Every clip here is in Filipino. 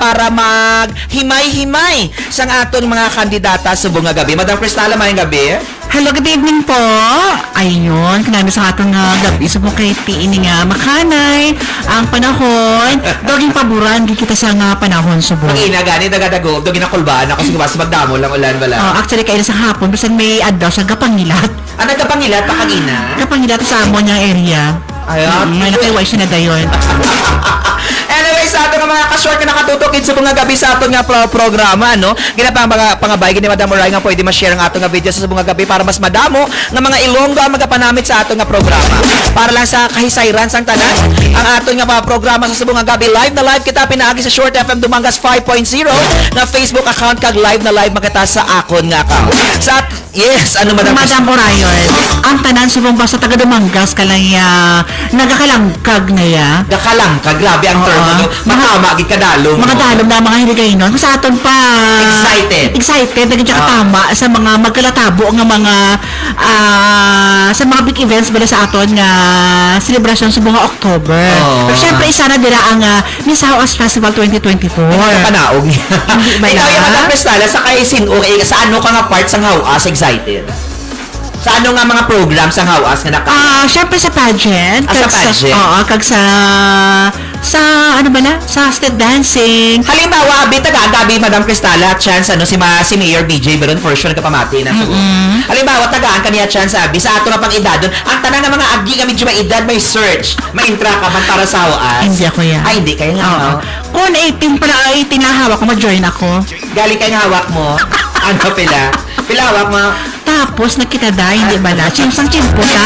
para maghimay-himay sa aton mga kandidata sa bunga gabi. Madam Cristala, mayong gabi. Hello, good evening po. Ayun, kanami sa atong gabi sa mga ini nga makanay ang panahon. Doging paboran kita sa nga panahon subong. Ang ina gani dagadagog, doging nakulbaan ako kasi mas magdamo lang ulan wala. Actually kayo sa hapon bisan may adlaw sa Gapangilat. Nagapangilat pa kagina? Gapangilat sa amon yang area. Ayun. May nakaiway siya na dayon. Anyway, sa ato nga mga ka-short na nakatutukid sa mga gabi sa ato nga programa, no? Ginapang mga pangabay ni Madam Moray nga pwede ma-share ang ato nga video sa mga gabi para mas madamo nga mga Ilonggo ang magapanamit sa ato nga programa. Para lang sa kahisayran sang tanan, ang ato nga programa sa mga gabi live na live kita pinaagi sa Short FM Dumangas 5.0 na Facebook account kag live na live makita sa akon nga account. Yes, ano Madam Orayon, ang tanan subong basta taga Dumangas kalaya nagakalangkag na ya. Gakalangkag, grabe ang term mo. Matama gid kadalom. Mga dalom na mga hiligay nun. Sa aton pa excited naging tama sa mga magkalatabo nga mga sa mga big events bala sa aton nga celebration sa buong October. Pero syempre isa na dira ang Miss Hawas Festival 2024. Panaog. Ikaw yung Madam Cristala sa kay sa ano ka nga part sang Hawas excited? Sa ano nga mga programs ang Hawas nga syempre sa pageant. Sa pageant? Oo, kag sa ano ba na? Sa state dancing. Halimbawa, gabi Madam Cristala, chance si Mayor BJ Baron for sure nagpamati na siguro. Halimbawa, tagaan kaniya chance sa ato na pang edad doon. Ang tanan ng mga agi kami medyo may edad, may search, may intra ka man para sa Hawas. Hindi ako yan. Ay, hindi kayo nga. Kung 18 na hawak ko, ma-join ako. Galing kayo hawak mo. Ano pila hawak mo? Tapos nakitada, hindi ba na? Chimsang chimpo ta.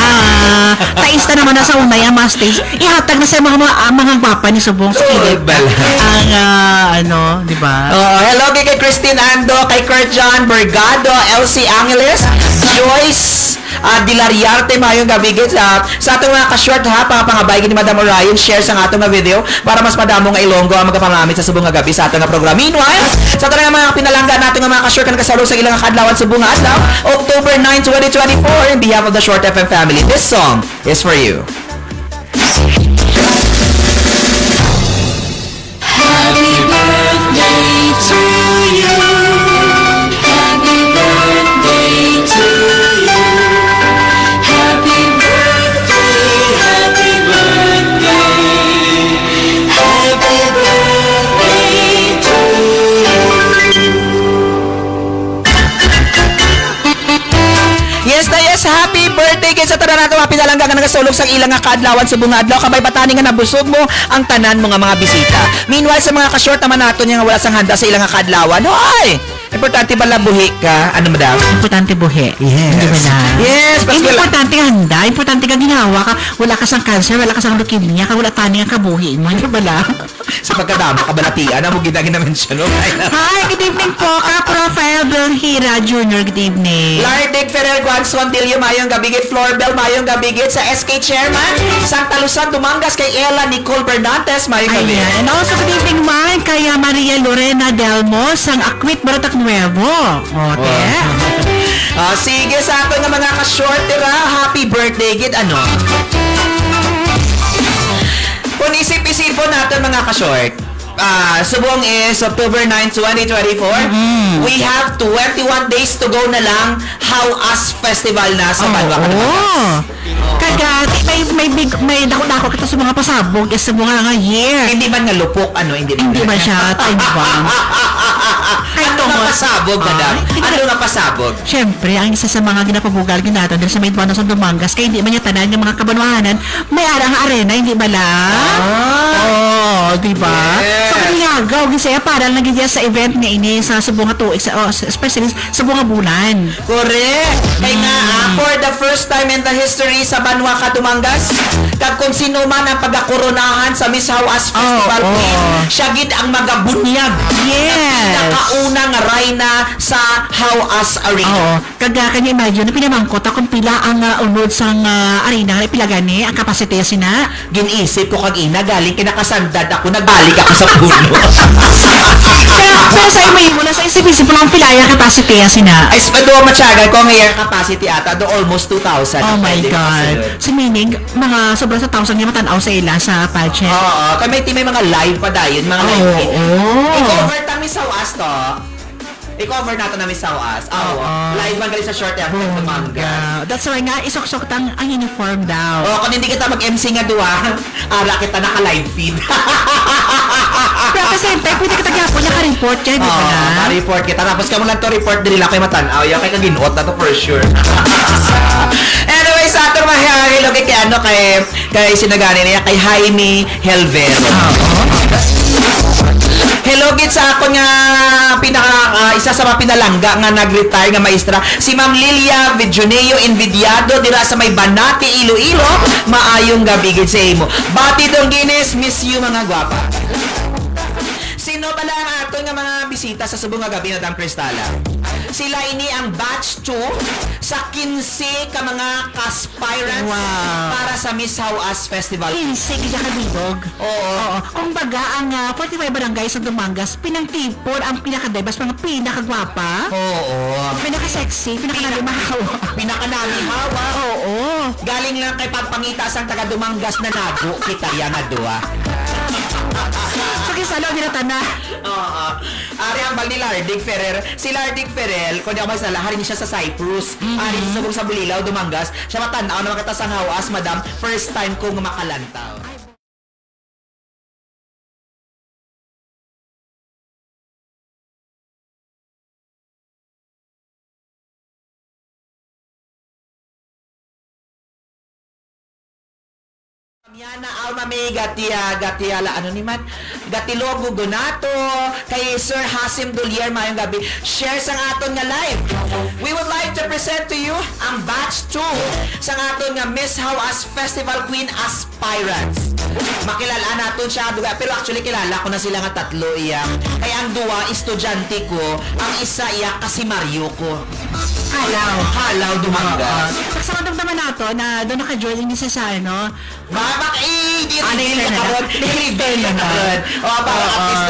Taista naman na sa unay ang masters. Ihatag na sa mga gwapa ni Subong sa kilid. Ang di ba? Hello kay Christine Ando, kay Kurt John Bergado, Elsie Angeles, Joyce Dilariarte, mayong gabi sa atong mga ka-short ha, pangabay ni Madam Orion, share sa atong nga video para mas madamo nga Ilonggo ang magpamamit sa Subong nga gabi sa atong nga program. Meanwhile, sa atong mga pinalangga natin nga mga ka-short nga nakasalo sa ilang kadlawan sa bunga adlaw, October 9, 2024, in behalf of the Short FM family, this song is for you. Happy birthday to you. Happy birthday to you. Happy birthday, happy birthday. Happy birthday to you. Yes, happy birthday kay sa tanan nato pinalangga nga nagasulog sa ilang nga kaadlawan sa bunga adlaw kabay patani nga nabusog mo ang tanan mga bisita. Meanwhile sa mga ka-short naman nato nga wala sang handa sa ilang nga kaadlawan. Hoy! Importante ba buhi ka? Ano madam? Importante buhi. Yes. Hindi ba na? Yes. Hindi importante handa. Importante ka ginawa ka. Wala ka sang cancer, wala ka sang leukemia, wala tani nga kabuhi mo. Hindi ba na? Sa pagkadamo, kabalatian, mo ginamention. Hi, good evening po. Ka-profile Bill Hira Jr. Good evening. Lardic Ferrer Guanzon Dilio, mayong gabigit. Florbel, mayong gabigit. Sa SK Chairman, Santa Luzon, Dumangas, kay Ella Nicole Bernantes, mayong gabigit. Ayan. And also, good evening man, kay Maria Lorena Delmo, sang Akwit Baratak Nuevo. Sige, sa ato nga mga ka-short, happy birthday, gid ano? Kung isip-isipon natin mga ka-short, subong is October 9, 2024. We have 21 days to go na lang Hawas Festival na sa Banwa Kagat, may dako-dako kita sa mga pasabog sa mga nga year. Hindi man nga lupok, hindi man siya, time bomb. Ano nga pasabog, madam? Ano nga pasabog? Siyempre, ang isa sa mga ginapabugal ginato dahil sa may Buenos Aires Dumangas, kaya hindi man niya tanan ng mga kabanwahanan, may arang arena, hindi ba lang? Diba? Yes. So, kaniyagaw, gisaya para lang nagyaya sa event nga ini sa Subong Tuig, especially sa Bunga Bulan. Correct! Kaya nga, for the first time in the history sa Banwa Dumangas, kag kung sino man ang pagkakoronahan sa Miss Hawas Festival Queen, siya gid ang magabunyag. Yes! Nakaunang rayna sa Hawas Arena. Kaga kanya imagine, pinamangkot akong pila ang unod sa arena, pila gani, ang kapasite sina. Ginisip ko kag ina, galing kinakasandad ako, nagbalik ako sa puno. Pero sa imo mo na sa isip-isip lang pilaya capacity sina. Ay, do matyagan ko ngayon capacity ata, do almost 2,000. Oh my God. So meaning, mga sobrang sa 1,000 nga matanaw sa ila sa pageant. Kami may mga live pa dayon, mga live. I-cover nato na Miss Sawas. Live man gali sa short FM Dumanga. That's why nga, isok-sok tang ang uniform daw. Kung hindi kita mag-MC nga duwa, ara kita naka-live feed. Pero kasi, pwede kita gapon niya ka-report kaya, di ba na? Ma-report kita. Tapos ka mo lang to report din nila kay Matanaw. Yung kay kaginuot na to for sure. Anyway, sa ating mahihilo kay sinagani niya, kay Jaime Helvero. Hello gid sa ako nga isa sa mga pinalangga nga nag-retire nga maestra si Ma'am Lilia Vidjoneo Invidiado dira sa may Banati Iloilo. Maayong gabi gid sa imo. Bati dong Guinness, miss you mga gwapa. Sino pala ang ato nga mga bisita sa subong nga gabi na Dam Cristala? Sila ini ang batch 2 sa 15 ka mga aspirants para sa Miss Sawas Festival. 15 gid ka bilog. Oo. Kung baga ang 45 barangay sa Dumangas pinangtipon ang pinaka-diverse, mga pinakagwapa. Oo. Pinaka-sexy, pinaka-nalimahawa. Pinaka-nalimahawa. Oo. Galing lang kay pagpangita sang taga Dumangas na nago kita ya nga duwa. Sige, salo nila na. Ari ang bal ni Lardig Ferrer. Si Lardig Ferrer, kung di ako masala, hari niya siya sa Cyprus. Ari sa subong sa Bulilaw, Dumangas. Siya matanaw na makita sa Hawas, madam. First time kong makalantaw. Yana Alma May Gatiala ano ni man Gatilogo Donato kay Sir Hasim Dulier mayong gabi share sang aton nga live. We would like to present to you ang batch 2 sang aton nga Miss Sawas Festival Queen Aspirants. Makilala naton siya duga pero actually kilala ko na sila nga tatlo iya. Kaya ang duwa estudyante ko, ang isa iya kasi Mario ko. Halaw Dumangas. Sa naman nato na doon naka-join din sa ano. Di reveal na karon. Para at least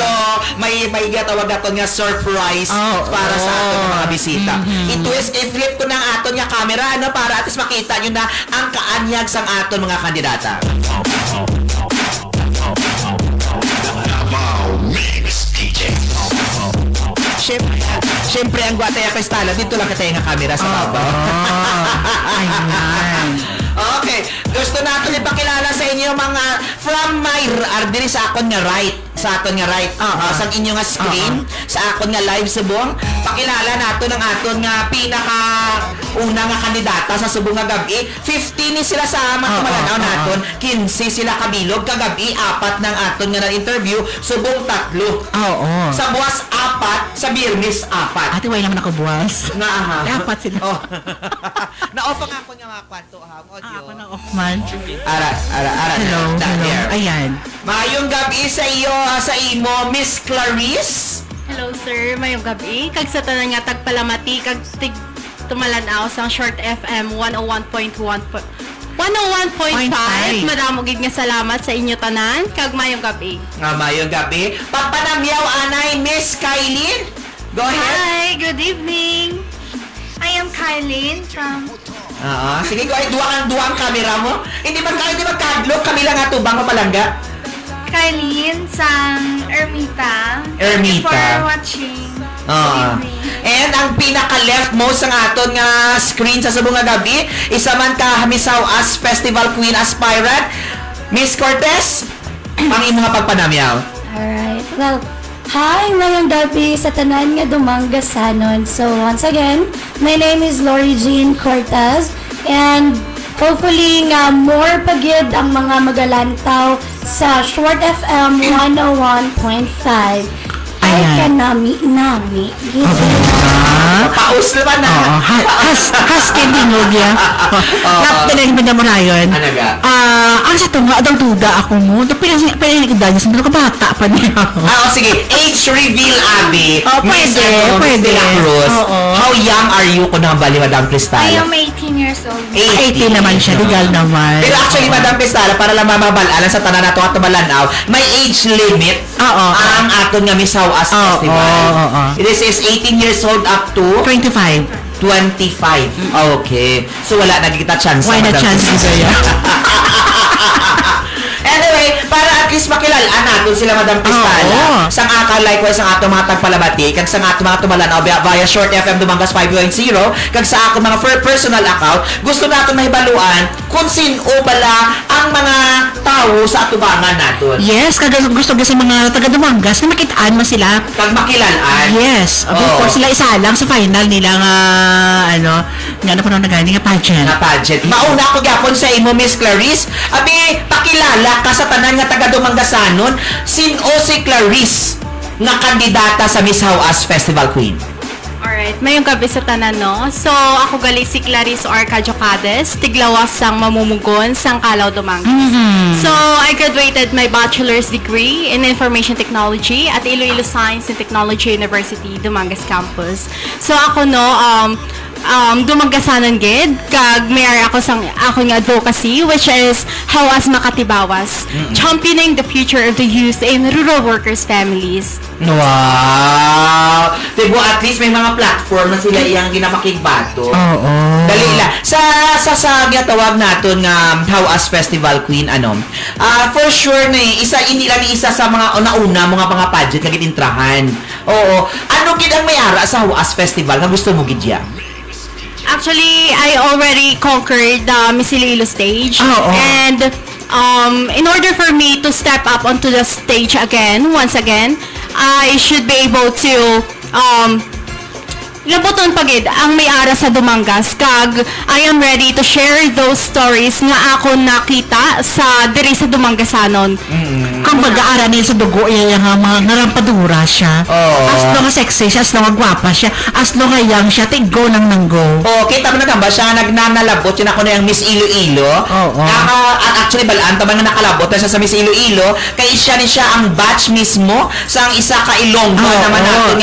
may gatawag aton nga surprise para sa aton mga bisita. I-twist, i-flip ko ng aton nga camera para at least makita nyo na ang kaanyag sang aton mga kandidata. Siyempre ang Guataya Cristala dito lang katay nga camera sa baba. Okay, gusto natin ipakilala sa inyo mga from my diri sa akon nga right. Sa aton nga right. Sa inyo nga screen. Sa akon nga live subong. Pakilala nato ng aton nga pinaka una nga kandidata sa subong nga gabi. 15 ni sila sa mga malanaw naton. 15 sila kabilog kagabi. 4 ng aton nga na-interview. Subong 3. Sa buwas 4. Sa Birmis 4. Ate, way naman ako buwas. Dapat sila. Na-off ang ako nga mga kwanto audio. Ako na off man. Ara. Hello. Ayan. Mayong gabi sa iyo, sa imo, Miss Clarice. Hello sir, mayong gabi. Kag sa tanan nga tagpalamati kag tumalanaw sa Short FM 101.5. Madamo gid nga salamat sa inyo tanan kag mayong gabi. Mayong gabi. Pagpanamyaw anay Miss Kylene. Go ahead. Hi, good evening. I am Kylene from sige, go ahead. Duwang camera mo. Hindi magkadlok kami lang nga tubang mapalangga. Kylene sang Ermita. Thank you for watching. And ang pinaka-left most ang aton nga screen sa subong nga gabi, isa man ka Miss Sawas Festival Queen Aspirant, Miss Cortez, ang imong nga pagpanamyaw. Alright. Well, hi, ngayong gabi sa tanan nga Dumangasanon. So, once again, my name is Lori Jean Cortez and hopefully nga more pagid ang mga magalantaw sa Short FM 101.5. Ay ka nami. Paus naman na. Husky din mo niya. Napinag mo na mo na yun. Ang sa tunga, adang duda ako mo. Pinag niya sa mga bata pa niya. Sige. Age reveal, Abby. Pwede. How young are you kung nakabali, Madam Cristala? I am 18 years old. 18 naman siya. Legal naman. Pero actually, Madam Cristala, para lang mamabalalan sa tanan nato at tumalanaw, may age limit ang aton nga Miss Sawas Festival. This is 18 years old up to 25. 25. Okay. So wala nagkita chance. Why na chance nito yan? Anyway, para at at least makilalaan natin sila Madam Cristala. Sang akal likewise ang atong mga tagpalabati, kag sa atong mga tumalanaw via Short FM Dumangas 5.0, kag sa ako mga personal account, gusto natin mahibaluan kung sino bala ang mga tao sa atubangan natin. Yes, kag gusto sa mga taga Dumangas na makitaan mo sila. Kag makilalaan. Yes, before sila isa lang sa final nila nga nga na panahon na gani nga pageant. Na pageant. Mauna ako gyapon sa imo Miss Clarice. Abi pakilala ka sa tanan nga taga Dumangasanon, sino si Clarice nga kandidata sa Miss How-As Festival Queen? Alright, mayong gabi sa tanan, no? So, ako gali si Clarice Arcadio Cades, tiglawas sang mamumugon sang Calao, Dumangas. So, I graduated my bachelor's degree in Information Technology at Iloilo Science and Technology University, Dumangas Campus. So, ako, no, Dumangasanon gid kag mayar ako sang akong advocacy, which is How-As Makatibawas, championing the future of the youth in rural workers' families. Wow! Diba, at least may mga platform na sila iyang ginapakigbato. Dali la. Sa ginatawag natin nga How-As Festival Queen, for sure na hindi lang isa sa mga una-una mga pageant na gitintrahan. Oo. Ano gid ang may-ara sa How-As Festival nga gusto mo gid ya? Actually, I already conquered the Miss Iloilo stage. And in order for me to step up onto the stage once again, I should be able to labuton pagid ang may-ara sa Dumangas kag I am ready to share those stories nga ako nakita sa diri sa Dumangasanon. Kung mag-aaral niya sa dugo yung mga ngarampadura siya. As long as sexy siya, as long as gwapa siya, as long as young siya, go nang go. Kita mo na ba siya nagnanalabot yun ako na yung Miss Iloilo. Actually balaan tama nga nakalabot na siya sa Miss Iloilo kay siya ni siya ang batch mismo sa ang isa ka Ilonggo naman natin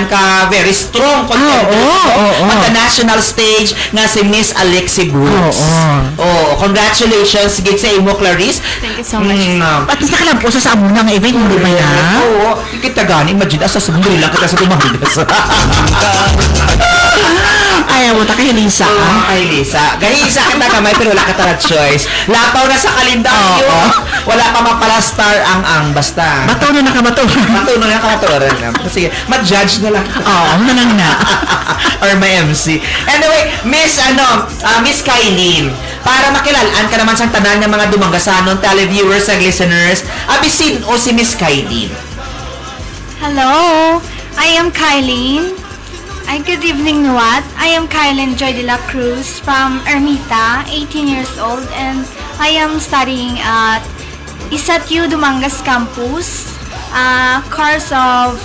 nga very strong on the national stage nga si Miss Alexi Brooks. Congratulations gid sa imo Clarice. Thank you so much. At least nakalampo sa amo nga event, hindi ba na? Kita gani imagine asa sumuli lang kita sa Dumangas. Ayaw mo ta kay Lisa. Kay Lisa. Gahisa kita kamay pero wala ka tara choice. Lapaw na sa kalendaryo. Wala pa mapalastar ang basta. Bato na nakabato. Bato na nakabato rin. Sige, ma-judge na lang. Nanang na. Or may MC. Anyway, Miss Kylene, para makilalaan ka naman sa tanan ng mga Dumangasanon televiewers and listeners, abisin o si Miss Kylene. Hello, I am Kylene. Good evening, Nuat. I am Kylene Joy de la Cruz from Ermita, 18 years old, and I am studying at ISATU Dumangas Campus, course of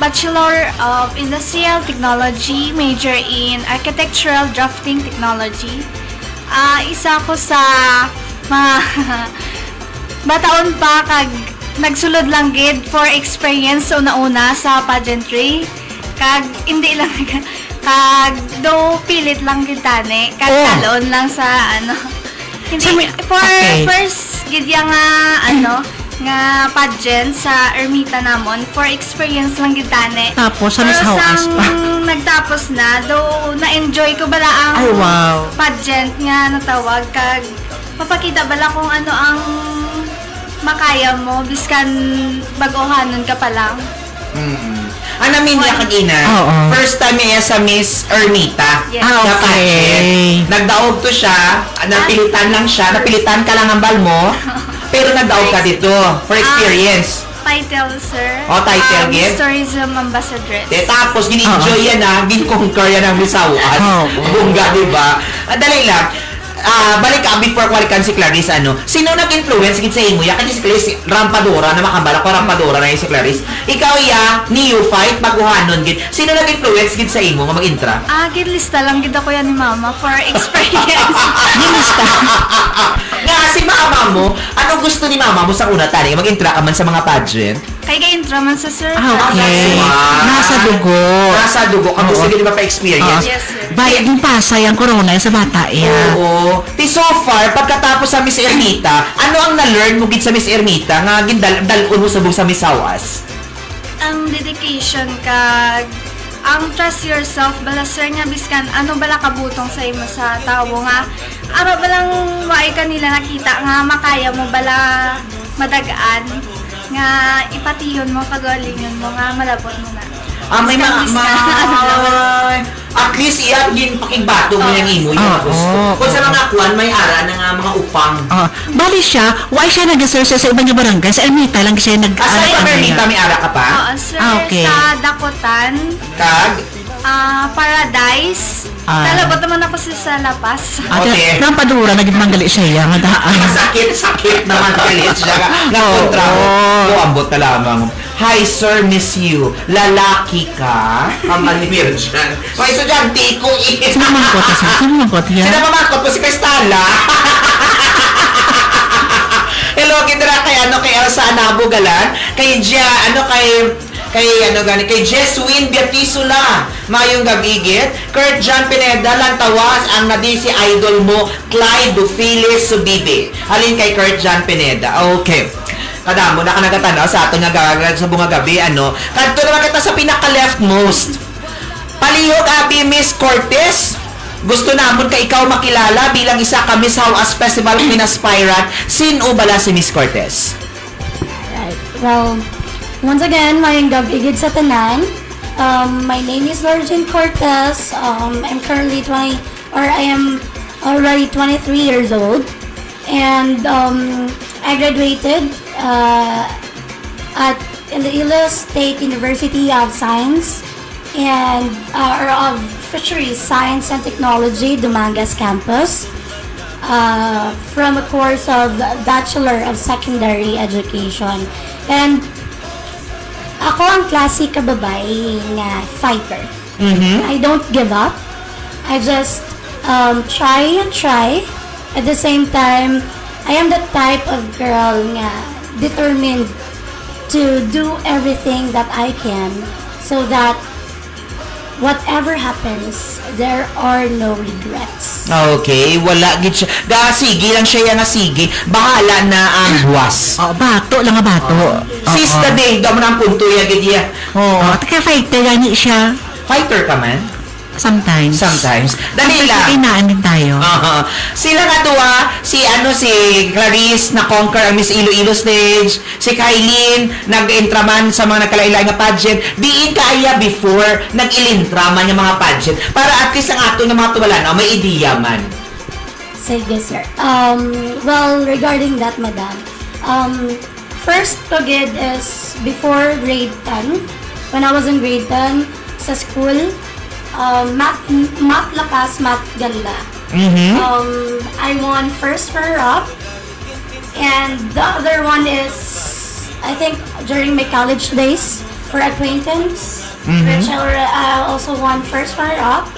Bachelor of Industrial Technology, major in Architectural Drafting Technology. Isa ko sa mga bataon pa kag nagsulod lang gid for experience una-una sa pageantry. Kag hindi lang kag do pilit lang gid tani kag talon lang sa hindi first gid nga nga pageant sa Ermita namon for experience lang gid tani. Tapos sa Miss How-As pa. Nagtapos na do na-enjoy ko bala ang pageant nga natawag kag mapakita bala kung ano ang makaya mo biskan bag-ohanon ka pa lang. Anamin niya kagina. First time niya sa Miss Ermita. Yes. Nagdaog to siya, napilitan lang siya, napilitan ka lang ang bal mo, pero nagdaog ka dito for experience. Title, sir. Title, Miss Tourism Ambassadress. Tapos, gini-enjoy yan gin-conquer yan ang Miss How-As. Bungga, diba? Dali lang. Balik ka before kwalikan si Clarice sino nag-influence gid sa imo ya kasi si Clarice rampadora na makabala ko rampadora na si Clarice ikaw neophyte baguhanon gid sino nag-influence gid sa imo nga mag-intra gid lista lang gid ako yan ni mama for experience lista nga si mama mo ano gusto ni mama mo sa una tani mag-intra ka man sa mga pageant kay ga-intra man sa sir nasa dugo ang gusto gid pa-experience yes sir bayad yung pasay ang corona sa bata so far, pagkatapos sa Miss Ermita, ano ang na-learn mo gid sa Miss Ermita nga gindalon mo sa Miss How-As? Ang dedication kag ang trust yourself bala sir nga biskan ano bala kabutong sa imo sa tawo nga ara balang waay kanila nakita nga makaya mo bala madagaan nga ipatiyon mo kagalingon mo nga malabot mo na. May mga at least iyan yung pakigbato mo yung imo yung gusto. Kung sa mga kwan, may ara ng mga upang. Bali siya, why siya nag-search sa ibang barangay? Sa Ermita lang siya nag- Sa Ermita, may ara ka pa? Oo, sir, okay. sa Dakotan, Kag? Paradise. Talabot naman ako sa Lapas. Okay. Nang padura, naging manggali siya. Sakit naman kalit siya. Nakontra mo. Ambot na lamang. Hi sir, miss you. Lalaki ka? Kamanimir dyan. May estudyante ko Sinamangkot siya. Sinamangkot yan. Sinamangkot ko si Cristala. Hello, kidra kay Elsa Anabugalan. Kay kay Jeswin Beatisula, mayong gabigit. Kurt John Pineda, lantawas ang nadisi idol mo, Clyde Dufilis Subibi. Halin kay Kurt John Pineda. Okay. Kadamo na ka nagatanaw sa ato nga gagawin sa bunga gabi, Kadto naman kita sa pinaka-leftmost. Palihog, Abi, Miss Cortez. Gusto namon ka ikaw makilala bilang isa ka Miss House Festival Queen aspirant. Sino bala si Miss Cortez? Right. Well, once again, mayong gabigid sa tanan. My name is Lorraine Cortez. I'm currently I am already 23 years old. And I graduated at Iloilo State University of Science and of Fisheries Science and Technology, Dumangas campus, from a course of Bachelor of Secondary Education. And ako ang klase ka babae nga fighter. I don't give up. I just try and try. At the same time, I am the type of girl nga determined to do everything that I can so that whatever happens, there are no regrets. Okay, wala gid siya. Sige lang siya nga sige. Bahala na ang buwas. Bato lang nga bato. Sis the day, damo na ang punto ya gid ya. Taka fighter gani siya. Fighter ka man? Sometimes. Dali lang. Inaan din tayo. Sila nga tuwa, si Clarice na conquer ang Miss Iloilo stage, si Kailin nag-intraman sa mga nagkalailay nga pageant, diin kaya before nag-ilintraman yung mga pageant para at least ang ato ng mga tuwala may ideya man. Sige, sir. Well, regarding that, madam, first pagid is before grade 10. When I was in grade 10 sa school, math lakas, math ganda. I won first runner-up, and the other one is, I think, during my college days for acquaintance, which I also won first runner-up.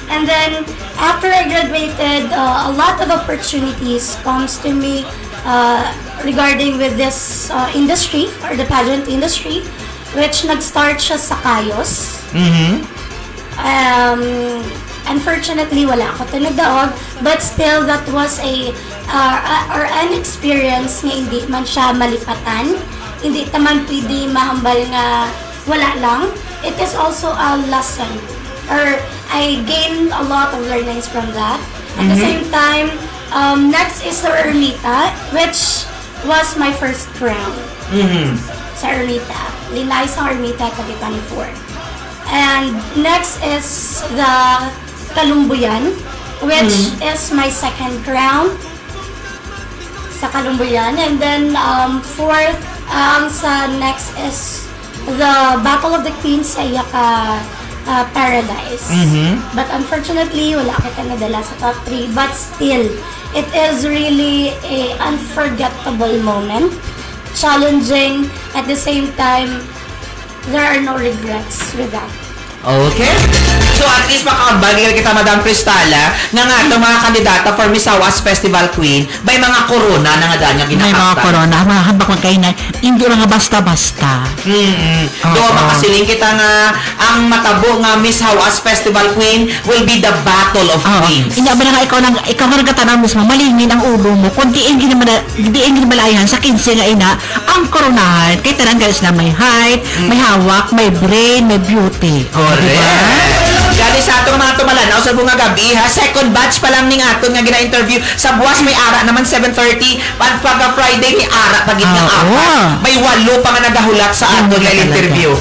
And then after I graduated, a lot of opportunities comes to me regarding with this industry or the pageant industry, which nag-start siya sa Kayos. Unfortunately, wala ako tinagdaog, but still that was an experience nga hindi man siya malipatan, hindi naman pwede mahambal nga wala lang. It is also a lesson, or I gained a lot of learnings from that. At the same time, next is the Ermita, which was my first crown sa Ermita. Linay sa Ermita, Tabi 24. And next is the Kalumbuyan, which is my second crown sa Kalumbuyan. And then fourth, sa next is the Battle of the Queens sa Iyaka Paradise. But unfortunately, wala kita nadala sa top 3. But still, it is really a unforgettable moment. Challenging, at the same time, there are no regrets with that. Okay. So at least makakabagay kita, Madam Cristala, nga itong mga kandidata for Miss Hawas Festival Queen, may mga corona na nga daan niya May mga corona, mga habak man kayo na, hindi lang nga basta-basta. Doon makasiling kita nga, ang matabo nga Miss Hawas Festival Queen will be the Battle of Queens. Hindi ba na nga ikaw nga nagkatanang mismo, malingin ang ulo mo, kung diin ginamalayan sa 15 nga ina, ang koronahan, kay tarang guys na may height, may hawak, may brain, may beauty. Correct. Gani Kami sa ato mga tumalanaw sa bunga gabi ha. Second batch pa lang ning aton nga gina-interview. Sa buwas may ara naman 7:30. Pagka Friday may ara pagit ng apat. May 8 pa nga nagahulat sa aton nga interview.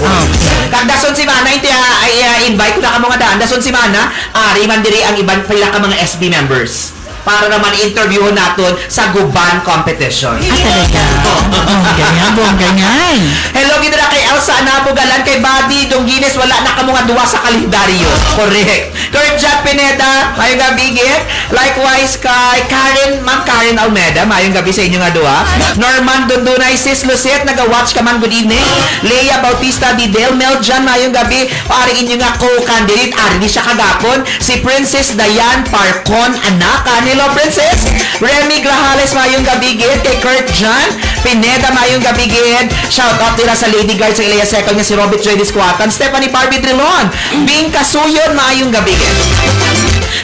Kag dason si Mana invite ko na ka mga daan. Dason si Mana, ari man diri ang iban pila ka mga SB members para naman interviewon naton sa Guban competition. Talaga. Ganyan. Hello, gito na kay Elsa Anabugalan, kay Buddy Donggines, wala na ka mga duwa sa kalendaryo. Correct. Kurt Jack Pineda, mayong gabi, Git. Likewise kay Ma'am Karen Almeda, mayong gabi sa inyo nga duwa. Norman Dundunay, Sis Lucette, nag-watch ka man, good evening. Leia Bautista Didel, Mel Jan, mayong gabi. Paring inyo nga co-candidate, ari siya kagapon. Si Princess Diane Parcon, anak, hello, Princess. Remy Grajales, mayong gabi, Git. Kay Kurt John Pineda, mayong gabi, Git. Shout out nila sa Lady Guard sa Ilaya Second nga si Robert Joy Disquatan. Stephanie Barbie Trilon. Bing Kasuyon, mayong gabi, Git.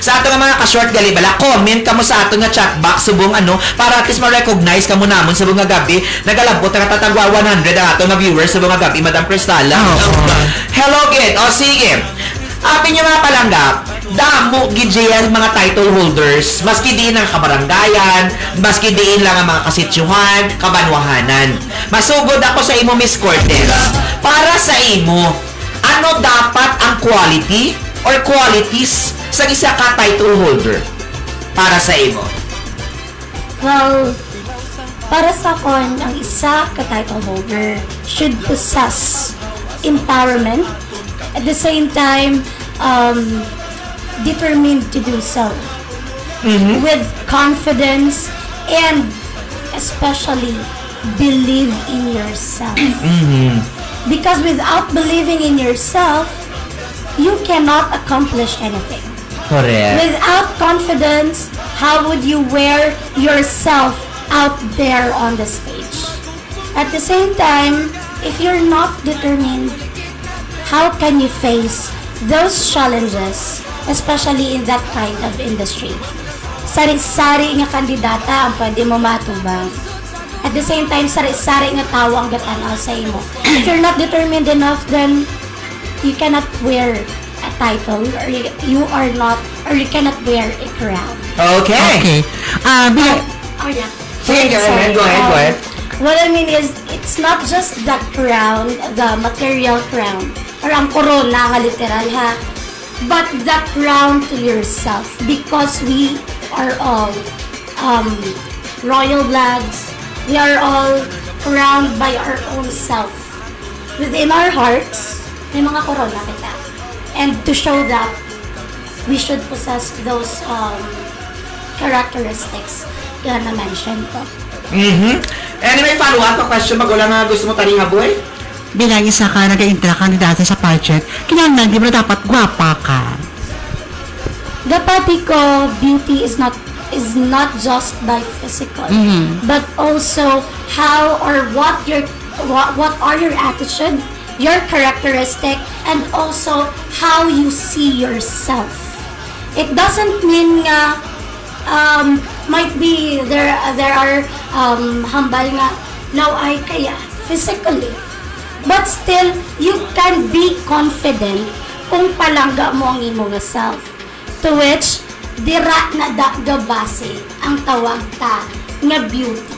Sa ato nga mga ka-short gali bala, comment ka mo sa ato nga chat box subong para at least ma-recognize ka mo namon sa bunga gabi. Nagalabot na katatagwa 100 ang ato nga viewers sa bunga gabi, Madam Cristala. Hello, Git. O sige. Api nyo mga palanggap, damo gidyan mga title holders, maski diin ang kabaranggayan, maski diin lang ang mga kasityuhan, kabanwahanan. Masugod ako sa imo, Miss Cortez. Para sa imo, ano dapat ang quality or qualities sa isa ka title holder? Para sa imo. Well, para sa kon, ang isa ka title holder should possess empowerment, at the same time, determined to do so. With confidence and especially believe in yourself. Because without believing in yourself, you cannot accomplish anything. Correct. Without confidence, how would you wear yourself out there on the stage? At the same time, if you're not determined, how can you face those challenges, especially in that kind of industry? Sari-sari nga kandidata ang pwede mo matubang. At the same time, sari-sari nga tao ang gatanaw sa imo. If you're not determined enough, then you cannot wear a title, or you cannot wear a crown. Okay. Yeah. Sige, go ahead. What I mean is, it's not just the crown, the material crown, or ang corona nga literal ha, but the crown to yourself, because we are all royal bloods. We are all crowned by our own self. Within our hearts, may mga corona kita. And to show that, we should possess those characteristics na na-mention ko. Anyway, follow-up pa question, wala nga gusto mo taring boy? Bilang isa ka nag-interact kandidato sa pageant, kinahanglan di mo dapat gwapa ka. Dapat ko, beauty is not just by physical, but also how or what are your attitude, your characteristic, and also how you see yourself. It doesn't mean might be there are hambal nga now ay kaya physically, but still you can be confident kung palangga mo ang imo nga self, to which dira na gabase ang tawag ta nga beauty.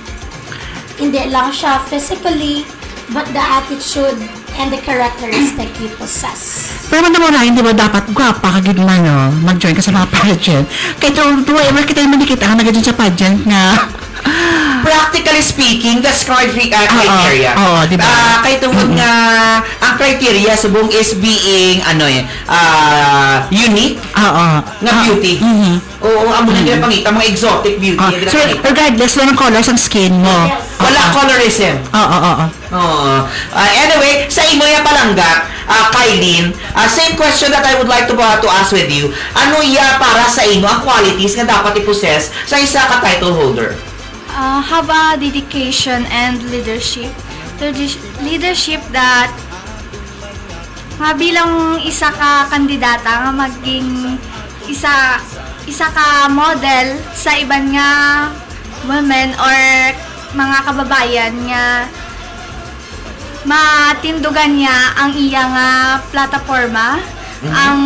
Hindi lang siya physically, but the attitude and the characteristic you possess. Pero naman na, hindi ba dapat gwapa ka gid man, no? Mag-join ka sa mga pageant. Kaya whoever kita yung manikita ka nag-join sa pageant nga. Practically speaking, that's criteria. Diba? Kaya tungkol nga, ang criteria subong is being, unique, na beauty. Oo, amo na nila pangita, mga exotic beauty. So, regardless lang ng colors ang skin mo. Wala colorism. Anyway, sa imo ya palangga, Kylene, same question that I would like to ask with you. Ano ya para sa imo ang qualities nga dapat i-possess sa isa ka title holder? Have a dedication and leadership. Leadership that bilang isa ka kandidata nga maging isa ka model sa iban nga women or mga kababayan nga matindugan niya ang iya nga plataforma, ang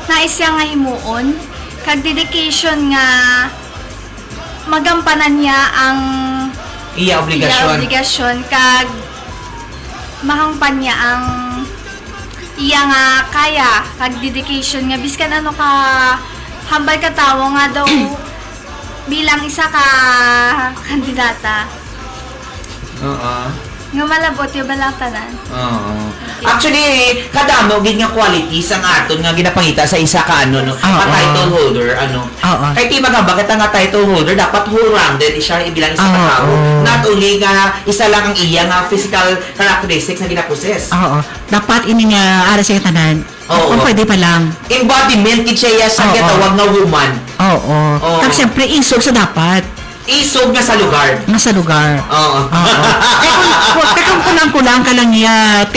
nais siya nga himuon kag dedication nga magampanan niya ang Iya obligasyon kag mahangpan niya ang iya nga kaya kag dedication nga biskan ano ka hambal ka tawo nga daw bilang isa ka kandidata nga malabot yung balatanan. Actually, kadamo gid nga qualities ang aton nga ginapangita sa isa ka ano no, title holder ano. Kay ti magamba kita nga title holder dapat whole-rounded siya ibilang isa ka tao. Not only nga isa lang ang iya nga physical characteristics na ginapossess. Dapat ini nga ara sa tanan. Kung pwede pa lang. Embodiment gid siya sa gitawag nga woman. Kag siyempre isog sa dapat. Isog nga sa lugar. Kaya kung kulang-kulang ka lang niya,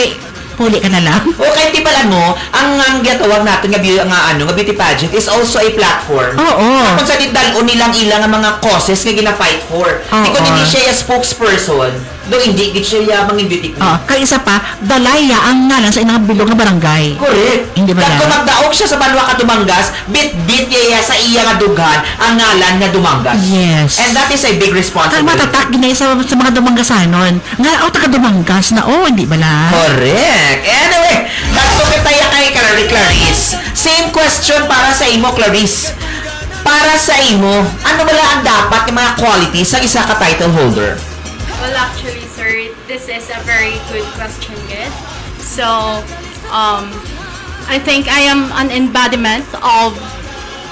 huli ka na lang. Okay, di pala mo, ang gatawag natin nga beauty pageant is also a platform. Kung sa didalon nilang ilang ang mga causes nga gina-fight for. Kung hindi siya yung spokesperson, do hindi siya mga beauty queen. Kaya isa pa, dalaya ang ngalan sa inang bilog na barangay. Correct. Hindi ba kung magdaog siya sa banwa ka Dumangas, bit-bit niya sa iya nga dughan ang ngalan nga Dumangas. Yes. And that is a big responsibility. Ang matatak ginay sa mga Dumangasanon. Nga, taga Dumangas na, hindi ba lang? Correct. Anyway, dato kita kay Clarice. Same question para sa imo, Clarice. Para sa imo, ano ba ang dapat ng mga qualities sa isa ka title holder? Well, actually, sir, this is a very good question, good. So, I think I am an embodiment of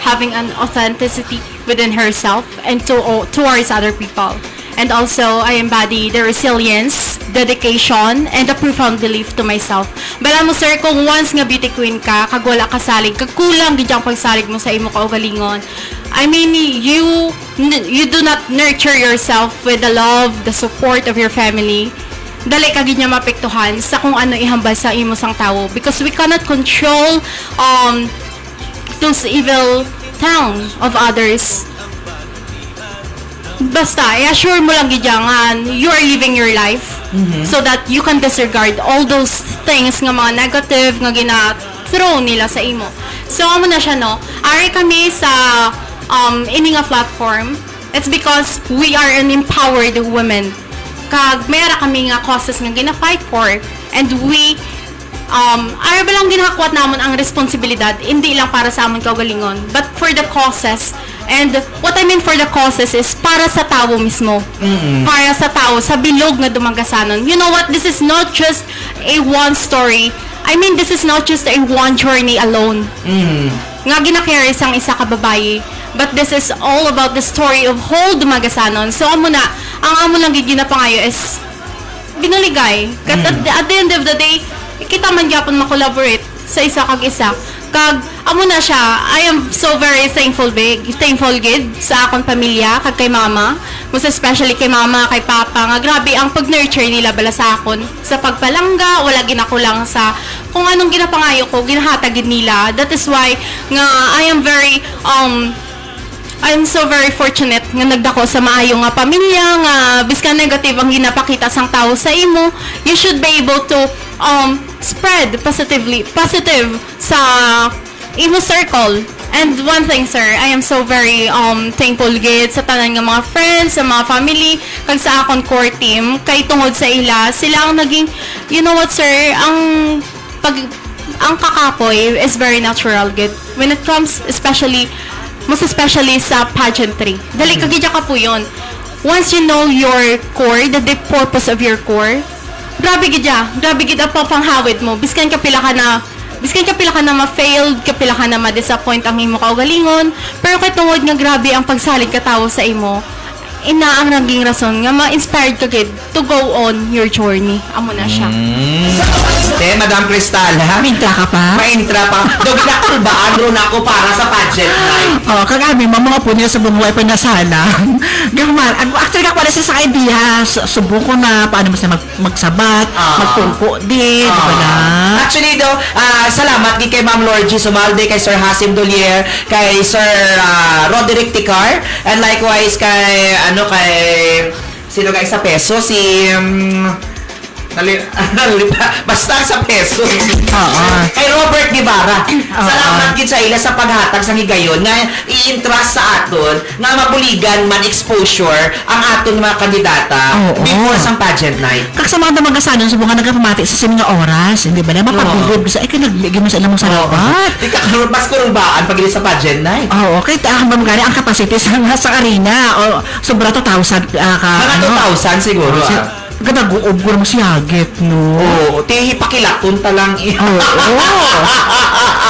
having an authenticity within herself and towards other people. And also, I embody the resilience, dedication, and the profound belief to myself. Bala mo, sir, kung once nga beauty queen ka, kag wala ka salig, kag kulang di diyang pagsalig mo sa imo kaugalingon. I mean, you do not nurture yourself with the love, the support of your family. Dali ka gid niya mapektuhan sa kung ano ihambal sa imo sang tawo. Because we cannot control those evil tongue of others. Basta, i-assure mo lang gidyangan, you are living your life so that you can disregard all those things nga mga negative nga gina-throw nila sa imo. So, amo na siya, no? Ari kami sa ini nga platform. It's because we are an empowered women. Kag mayara kami nga causes nga gina-fight for. And we ari ba lang ginahakwat namon ang responsibilidad, hindi lang para sa amon kaugalingon, but for the causes. And what I mean for the causes is para sa tao mismo. Para sa tao, sa bilog nga Dumangasanon. You know what? This is not just a one story. I mean, this is not just a one journey alone. Nga ginakarry sang isa ka babae. But this is all about the story of whole Dumangasanon. So, ang amo lang ginapangayo is binuligay. At the end of the day, kita man gyapon ma-collaborate sa isa kag isa. Kag amo na siya, I am so very thankful gid sa akong pamilya kag kay mama, most especially kay mama, kay papa, nga grabe ang pag-nurture nila bala sa akon sa pagpalangga, wala ginakulang sa kung anong ginapangayo ko, ginahatag gid nila. That is why nga I'm so very fortunate nga nagdako sa maayo nga pamilya nga biskan negative ang ginapakita sang tao sa imo, you should be able to spread positive sa imo circle. And one thing, sir, I am so very thankful gid sa tanan nga mga friends, sa mga family, kag sa akon core team kay tungod sa ila sila ang naging, you know what, sir, ang kakapoy is very natural gid when it comes most especially sa pageantry. Dali kagidya ka po yun. Once you know your core, the deep purpose of your core, grabe gid ang papanghawid mo. Biskan kapila ka na ma-failed, kapila ka na ma-disappoint ang imo kaugalingon, pero kay tungod nga grabe ang pagsalig ka tawo sa imo, ina ang naging rason nga ma-inspired ka gid to go on your journey. Amo na siya. Madam Cristala. Mintra ka pa? Maintra pa. Dogla ba ro na ako para sa pageant night. Kagami mga po niya sa bumuhay pa na sala. Gamar, actually ka pala sa idea, subuko na paano mas magsabat, magtungko din, di ba na? Actually salamat din kay Ma'am Lorgie Sumalde, kay Sir Hasim Dolier, kay Sir Roderick Ticar, and likewise kay sino guys sa peso, si Basta sa peso. Oo. Kay Robert Guevara. Salamat gid sa ila sa paghatag sa higayon nga i-entrust sa aton nga mabuligan man exposure ang aton mga kandidata before sa pageant night. Kag sa mga damagasanon subungan nagapamati sa mga oras, hindi ba? Mapagugod sa kinagligin mo sa ilang salamat. Di ka mas kurumbaan pag sa pageant night. Oo, okay. Magkano ang capacity sa arena? O sobra 2,000 ka. Mga 2,000 siguro. Ganaguob ko naman si Agit, no? Oo, tihipakilaton talang. Oo.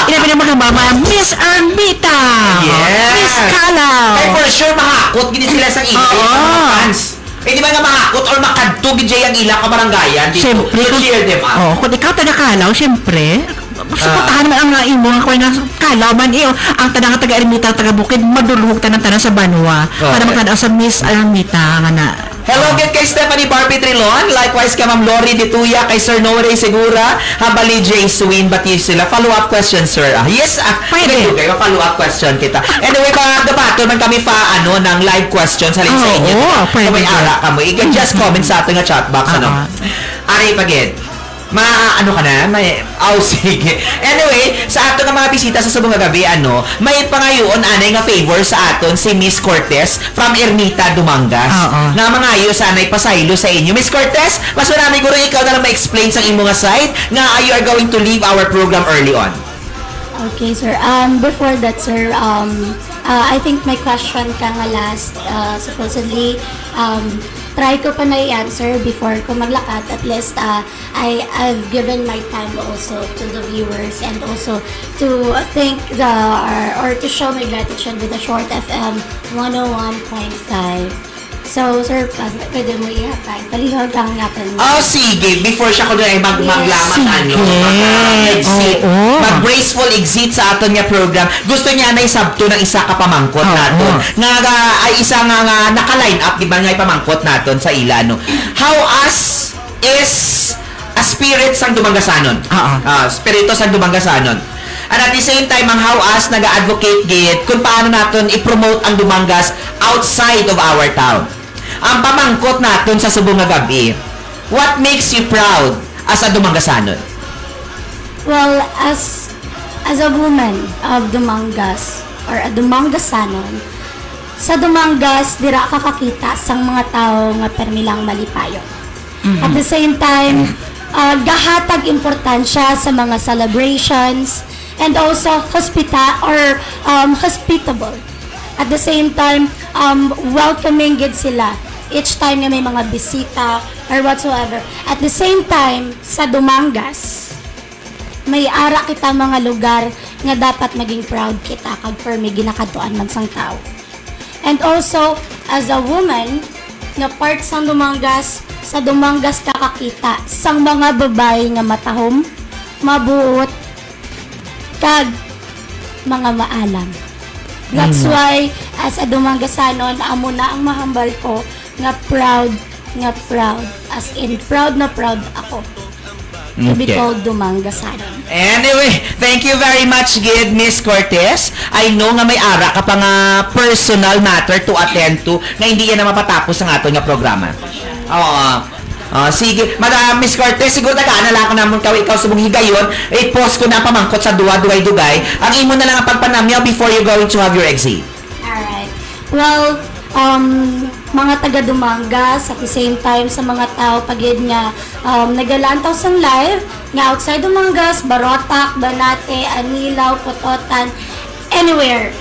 Inabi na mga Miss Armita! Yes! Miss Kalaw! Ay, for sure, mahakot gini sila sa ila. Mga fans. Eh, di ba nga mahakot or makadto gid ang ila ka barangayan dito? Siyempre. To cheer them up. Oo, kung ikaw taga Kalaw, siyempre, supportahan naman ang imo nga na Kalaw man iyo ang tanang taga Ermita taga Bukid madulhog tanan sa Banwa para magtanaw sa Miss Armita nga na. Hello again kay Stephanie Barbie Trilon, likewise kay Ma'am Lori Dituya, kay Sir Noray Segura, Habali J. Swin, bati sila. Follow-up question, sir. Yes, pwede. Okay, follow-up question kita. Anyway, mga gabato, man kami ng live questions halin sa inyo. Pwede. Kung may ara ka mo, you can just comment sa ating chat box. Ari pagid. Ano ka na? Sige. Anyway, sa ato ng mga bisita sa subong gabi, may pangayoon anay nga favor sa aton si Miss Cortez from Ermita, Dumangas. Nga mga ayo sanay pasaylo sa inyo. Miss Cortez, mas marami guro ikaw na lang ma-explain sa imo nga side nga you are going to leave our program early on. Okay, sir. Before that, sir, I think my question ka nga last, supposedly, try ko pa na i-answer before ko maglakad. At least, I've given my time also to the viewers and also to thank or to show my gratitude with the Short FM 101.5. So, sir, pwede mo ihatay. Palihog lang natin. Sige. Before siya ko doon ay maglamat exit. Mag-graceful exit sa aton nga program. Gusto niya na isabto ng isa ka pamangkot naton. Nga ay isa nga naka-line up, di ba nga ipamangkot naton sa ila, no? How us is a spirit sang Dumangasanon. Spirito sang Dumangasanon. And at the same time, ang how us nag-advocate gid kung paano naton i-promote ang Dumangas outside of our town. Ang pamangkot naton sa subong nga gabi, what makes you proud as a Dumangasanon? Well, as a woman of Dumangas or a Dumangasanon, sa Dumangas dira ka kakita sang mga tao nga permilang malipayo. At the same time, gahatag importansya sa mga celebrations and also hospitable. At the same time, welcoming gid sila each time nga may mga bisita or whatsoever. At the same time, sa Dumangas, may ara kita mga lugar nga dapat maging proud kita kag per may ginakatuan man sang tao. And also, as a woman, nga part sa Dumangas kakakita sang mga babae nga matahom, mabuot, kag mga maalam. That's why, as a Dumangasanon, amo na ang mahambal ko nga proud, as in proud na proud ako to be called Dumangasanon. Anyway, thank you very much, Gid, Miss Cortez. I know nga may ara ka pa nga personal matter to attend to nga hindi yan na mapatapos ang ato nga programa. Sige, Madam Miss Cortez, siguro nag-aanala ko naman ikaw sa mong higayon, i-post ko na pamangkot sa duwa-duway-dugay. Ang imo na lang ang pagpanamyaw before you going to have your exit. Alright. Well, mga taga Dumangas, at the same time sa mga tao pagid nga nagalantaw sang live nga outside Dumangas, Barotac, Banate, Anilaw, Cototan, anywhere.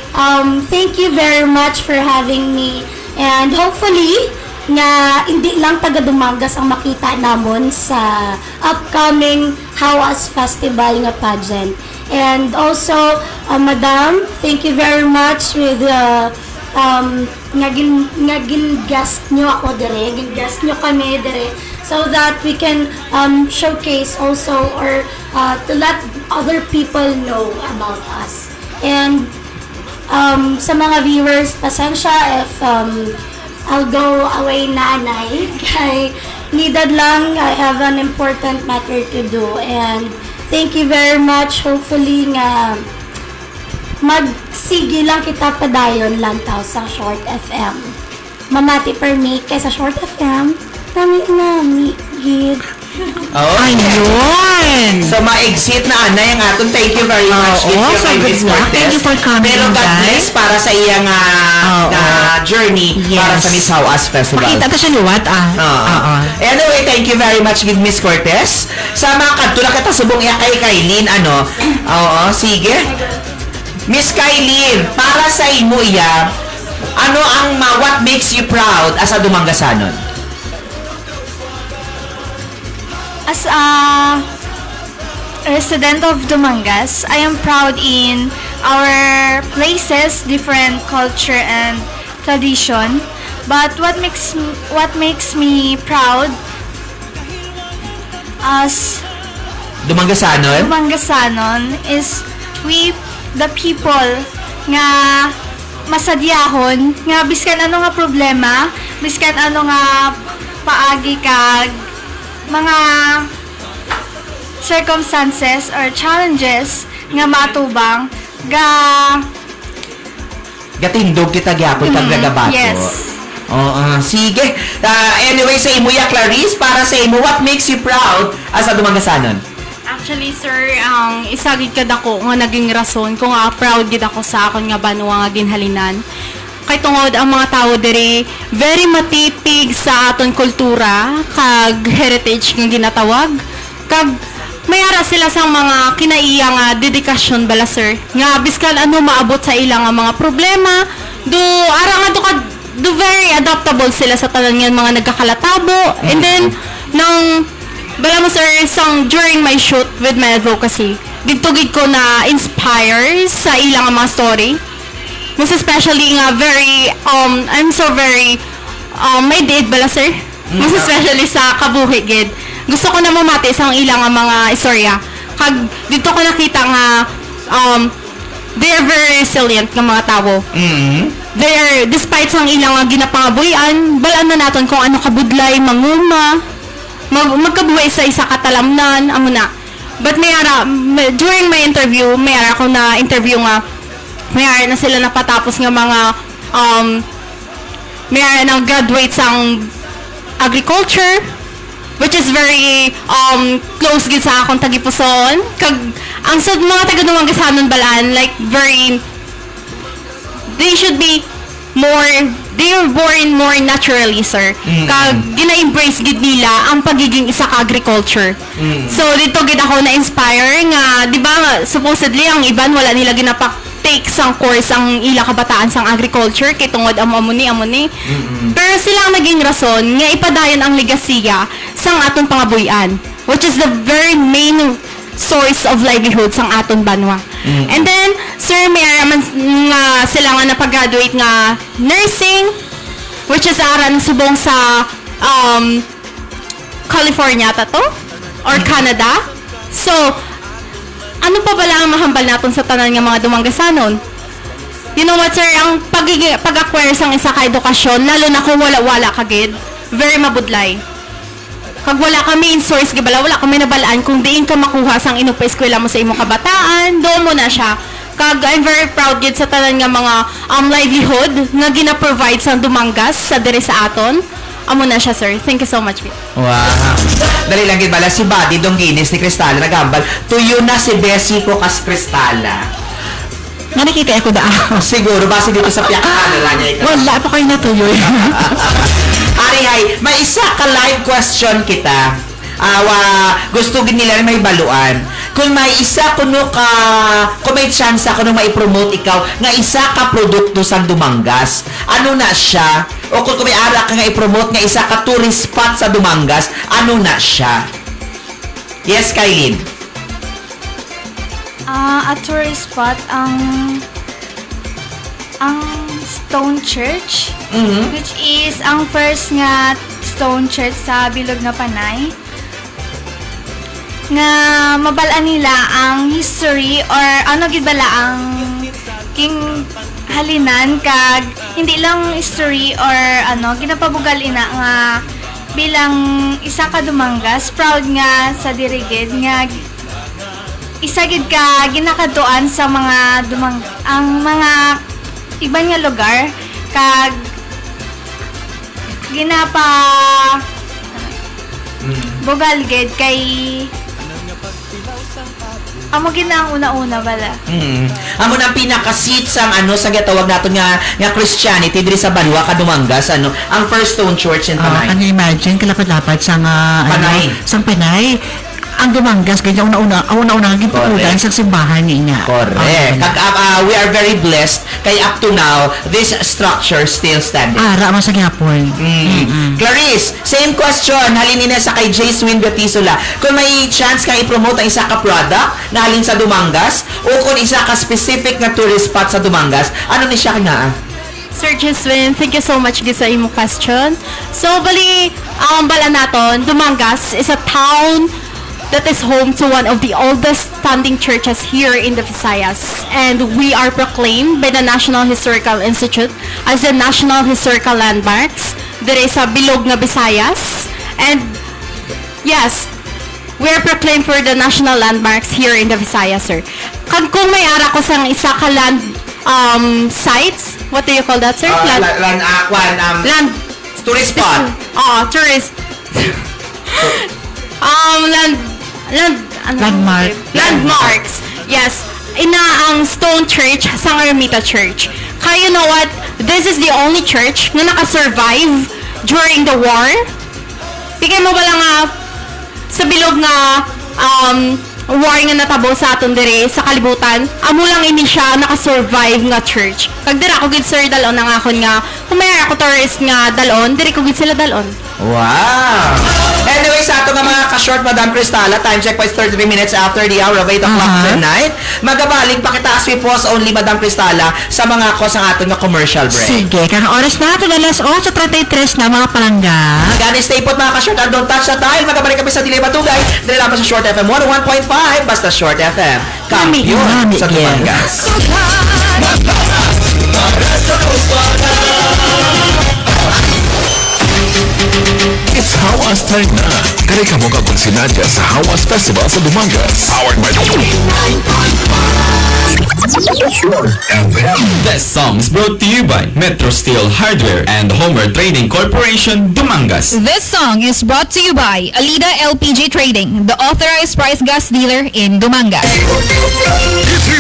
Thank you very much for having me, and hopefully nga hindi lang taga Dumangas ang makita namon sa upcoming Hawas Festival nga pageant. And also, Madam, thank you very much with gin-guest nyo ako dire, gin-guest nyo kami dire, so that we can showcase also or to let other people know about us. And sa mga viewers, pasensya if I'll go away nanay, kay needed lang, I have an important matter to do. And thank you very much. Hopefully nga magsige lang kita padayon lang tao sa Short FM. Mamati per me kay sa Short FM. Nami, gid. Oh, Ayun! so, ma-exit na ana yung aton. Thank you very much. Oo, so good luck. Thank you for coming, Pero God bless guys. para sa iyang journey para Yes. sa Miss Hawas Festival. Makita ta siya ni Wat, Oo. Anyway, thank you very much, Miss Cortez. Sa mga kanto na kita subong iya kay Kailin, Oo, sige. Miss Kailin, para sa imo iya, ano ang what makes you proud as a Dumanggasanon? As a resident of Dumangas, I am proud in our places, different culture and tradition. But what makes me proud as Dumanggasanon? Dumanggasanon is we the people nga masadyahon nga biskan ano nga problema, biskan ano nga paagi kag mga circumstances or challenges nga matubang Gatindog kita gyapon kag nagabato. yes. Oo, sige. Anyway, sa imo ya Clarice, para sa imo, what makes you proud as a Dumanggasanon? Actually, sir, ang isa gid kada ko nga naging rason kung proud gid ako sa akon nga banwa nga ginhalinan. Kay tungod ang mga tao diri very matipig sa aton kultura kag heritage nga ginatawag. Kag mayara sila sa mga kinaiya nga dedikasyon bala, sir. Nga biskan ano maabot sa ilang nga mga problema, do very adaptable sila sa tanan nga mga nagkakalatabo. And then nang bala mo, sir, during my shoot with my advocacy, dito gid ko na inspire sa ilang mga story. Most especially nga I'm so very may date bala, sir. Most especially sa kabuhi gid. Gusto ko na mamati sa ilang mga istorya. Kag dito ko nakita nga they're very resilient nga mga tao. They're despite sang ilang nga ginapangabuyan, balaan na naton kung ano kabudlay, manguma, magkabuhay sa isa katalamnan, amo na. But during my interview, mayara ko na interview nga mayara na sila napatapos nga mga mayara na graduate sang agriculture, which is very close gid sa akong tagipuson. Kag ang sa mga taga Dumanggasanon balaan, like they were born more naturally, sir. Kag gina-embrace gid nila ang pagiging isa ka agriculture. So dito gid ako na-inspire nga, di ba, supposedly ang iban wala nila take sang course ang ila kabataan sang agriculture kay tungod amuni. Pero sila ang naging rason nga ipadayon ang legasiya sang aton pangabuyan, which is the very main source of livelihood sang aton banwa. And then, sir, mayroon nga sila nga napag-graduate nga nursing, which is aran subong sa California to or Canada. So, ano pa bala ang mahambal natin sa tanan nga mga Dumanggasanon? You know what, sir? Ang pag-acquire sang isa ka edukasyon, lalo na kung wala-wala ka gid, very mabudlay. Kag wala ka main source, gibala, wala ka may nabalaan kung diin ka makuha sang inupa eskwela mo sa imong kabataan, doon mo na siya. Kag I'm very proud gid sa tanan nga mga livelihood nga gina-provide sa Dumangas sa diri sa aton. Amo na siya, sir. Thank you so much. Wow. Dali lang gid bala si Buddy Dongginis ni Cristala nagambal. Tuyo na si Bessie ko kas Cristala. Nga nakita ako Siguro base dito sa piyakahan na niya. Wala pa kayo natuloy. Ari hay, may isa ka live question kita. Gusto gid nila may baluan. Kung may isa kuno ka, kung may chance kuno mai-promote ikaw nga isa ka produkto sa Dumangas, ano na siya? O kung may ara ka nga i-promote nga isa ka tourist spot sa Dumangas, ano na siya? Yes, Kailin. A tourist spot ang Stone Church, which is ang first nga Stone Church sa Bilog nga Panay. Nga mabalaan nila ang history or ano gid bala ang king halinan kag hindi lang history or ano ginapabugal ina nga bilang isa ka Dumangas, proud nga sa dirigid nga isa gid ka ginakaduan sa mga ang mga iban nga lugar kag ginapa Bugalged kay amo ginang una-una bala. Amo nang pinaka-seat sang sa gatawag naton nga Christianity diri sa Banwa Kadumangas ang First Stone Church in Panay. Ano imagine kalapad-lapad sang Panay. Sang Panay. Ang Dumangas ganyan una-una gipuudan sa simbahan niya. Correct. We are very blessed kay up to now this structure still standing. Ara man sa gyapon. Clarice, same question. Halin na sa kay J. Swin Batisula. Kung may chance kang i-promote ang isa ka product na halin sa Dumangas o kung isa ka specific na tourist spot sa Dumangas, ano ni siya nga? Sir Jeswin, thank you so much sa imong question. So, bali, ang bala naton, Dumangas is a town that is home to one of the oldest standing churches here in the Visayas. And we are proclaimed by the National Historical Institute as the National Historical Landmarks. There is a Bilog na Visayas. And yes, we are proclaimed for the national landmarks here in the Visayas, sir. Kung may ara ko sang isa ka land sites, what do you call that, sir? Land Tourist spot. Tourist. Landmarks. Yes. Ina ang Stone Church sa Ermita Church. Kaya you know what? This is the only church na nakasurvive during the war. Bigay mo wala nga sa bilog nga war nga natabo sa aton dire sa kalibutan. Amo lang ini siya nakasurvive nga church. Pag dira ko gid sir dalon ang akon nga kung may ako tourist nga dalon, dire ko gid sila dalon. Wow! Anyway, sa ato nga mga ka-short, Madam Cristala, time check po is 33 minutes after the hour of 8 o'clock tonight. Magabalik pa kita as we pause only, Madam Cristala, sa mga kos ang ato nga commercial break. Sige, kang oras na ito na alas 8:33 na mga palangga. Gani, stay put mga ka-short and don't touch the dial. Magabalik kami sa Dilay Batugay. Dili lang pa sa Short FM 101.5. Basta Short FM. Kampiyon sa Dumangas. It's Hawas time na. Kaya ka mo kapag sinadya sa Hawas Festival sa Dumangas. Powered by This song is brought to you by Metro Steel Hardware and Homer Trading Corporation, Dumangas. This song is brought to you by Alida LPG Trading, the authorized price gas dealer in Dumangas.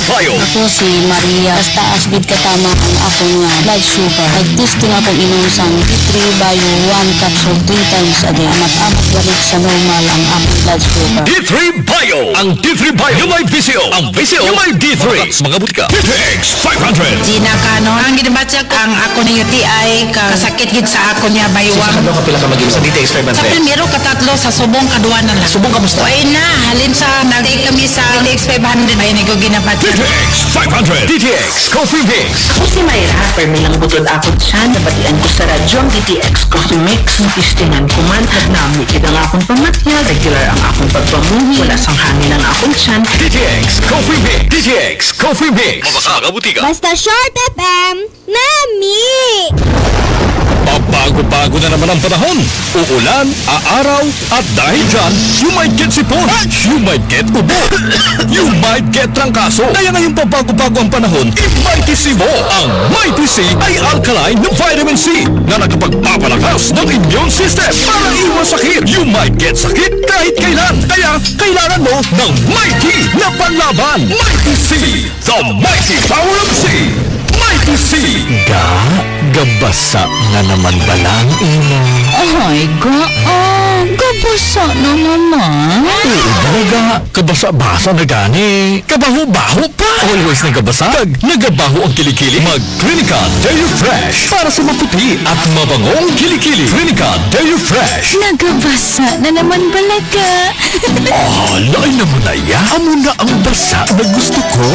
Ako si Maria. Basta asbid katama ang akong blood sugar. Nag-testing akong inom sang D3 Bio 1 capsule 3 times a day. Amat-amat balik sa normal ang akong blood sugar. D3 Bio! Ang D3 Bio yung may VCO. Ang VCO yung may D3. Mga butika. DTX 500. Di na kano. Ang ginabatsa ko ang ako niya ay kasakit gid sa ako niya baywang. Sa ka pila ka mag sa DTX 500? Sa primero katatlo sa subong kaduwa na lang. Subong kamusta? Ay na, halin sa nag-take kami sa DTX 500. Ay ko ginabatsa. DTX 500. DTX Coffee Mix. Ako si Mayra, permilang butod ako siya. Nabatian ko sa radyo ang DTX Coffee Mix. Napistingan ko man at nami kita ang akong pamatya. Regular ang akong pagpamuhi. Wala sang hangin ang akong tiyan. DTX Coffee Mix. DTX Coffee Mix. Mabaka butika. Basta Short FM, Nami! Bago-bago na naman ang panahon. Uulan, aaraw, at dahil dyan, you might get sipon, you might get ubo, you might get trangkaso. Kaya ngayong pabago-bago ang panahon, i-Mighty C mo. Ang Mighty C ay alkaline ng vitamin C na nakapagpapalakas ng immune system para iwas sakit. You might get sakit kahit kailan. Kaya kailangan mo ng Mighty na panlaban. Mighty C, the mighty power of C. Mighty C. Gabasa na naman balang ina. Ay, gabasa na naman. Oo, talaga. Kabasa-basa na gani. Kabaho-baho pa. Always nagabasa. Kag nagabaho ang kilikili. Mag-Clinica Dairy Fresh. Para sa maputi at mabangong kilikili. Clinica Dairy Fresh. Nagabasa na naman balaga. Lain naman na ya. Amo na ang basa na gusto ko.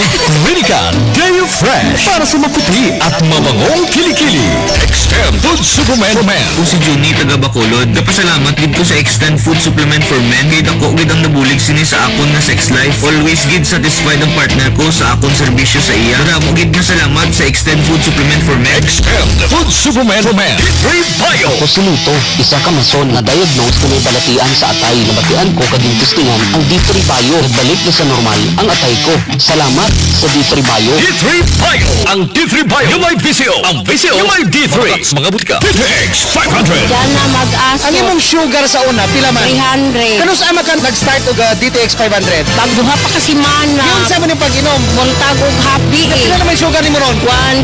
Clinica Dairy Fresh. Para sa maputi at mabangong kilikili. Extend Food Supplement for Men. Kung si Juni taga Bacolod, napasalamat gid ko sa Extend Food Supplement for Men. Kaya ako gid ang nabulig sini sa akon na sex life. Always gid satisfied ang partner ko sa akon serbisyo sa iya. Maramo gid nga salamat sa Extend Food Supplement for Men. Extend Food Supplement for Men. D3 Bio. Ako si Luto, isa ka mason na diagnose kung may balatian sa atay. Nabatian ko kaging testingan ang D3 Bio. Nagbalik na sa normal ang atay ko. Salamat sa D3 Bio. D3 Bio. Ang D3 Bio yung may VCO. Ang VCO yung may D3. Mga butika. DTX 500. Yan na mag-aso. Ano mong sugar sa una, pila man? 300. Kano sa ama ka nag-start og DTX 500? Pagduha pa kasi mana. Yun sa mo ni pag-inom? Buntag og happy eh. Pila naman sugar ni mo ron?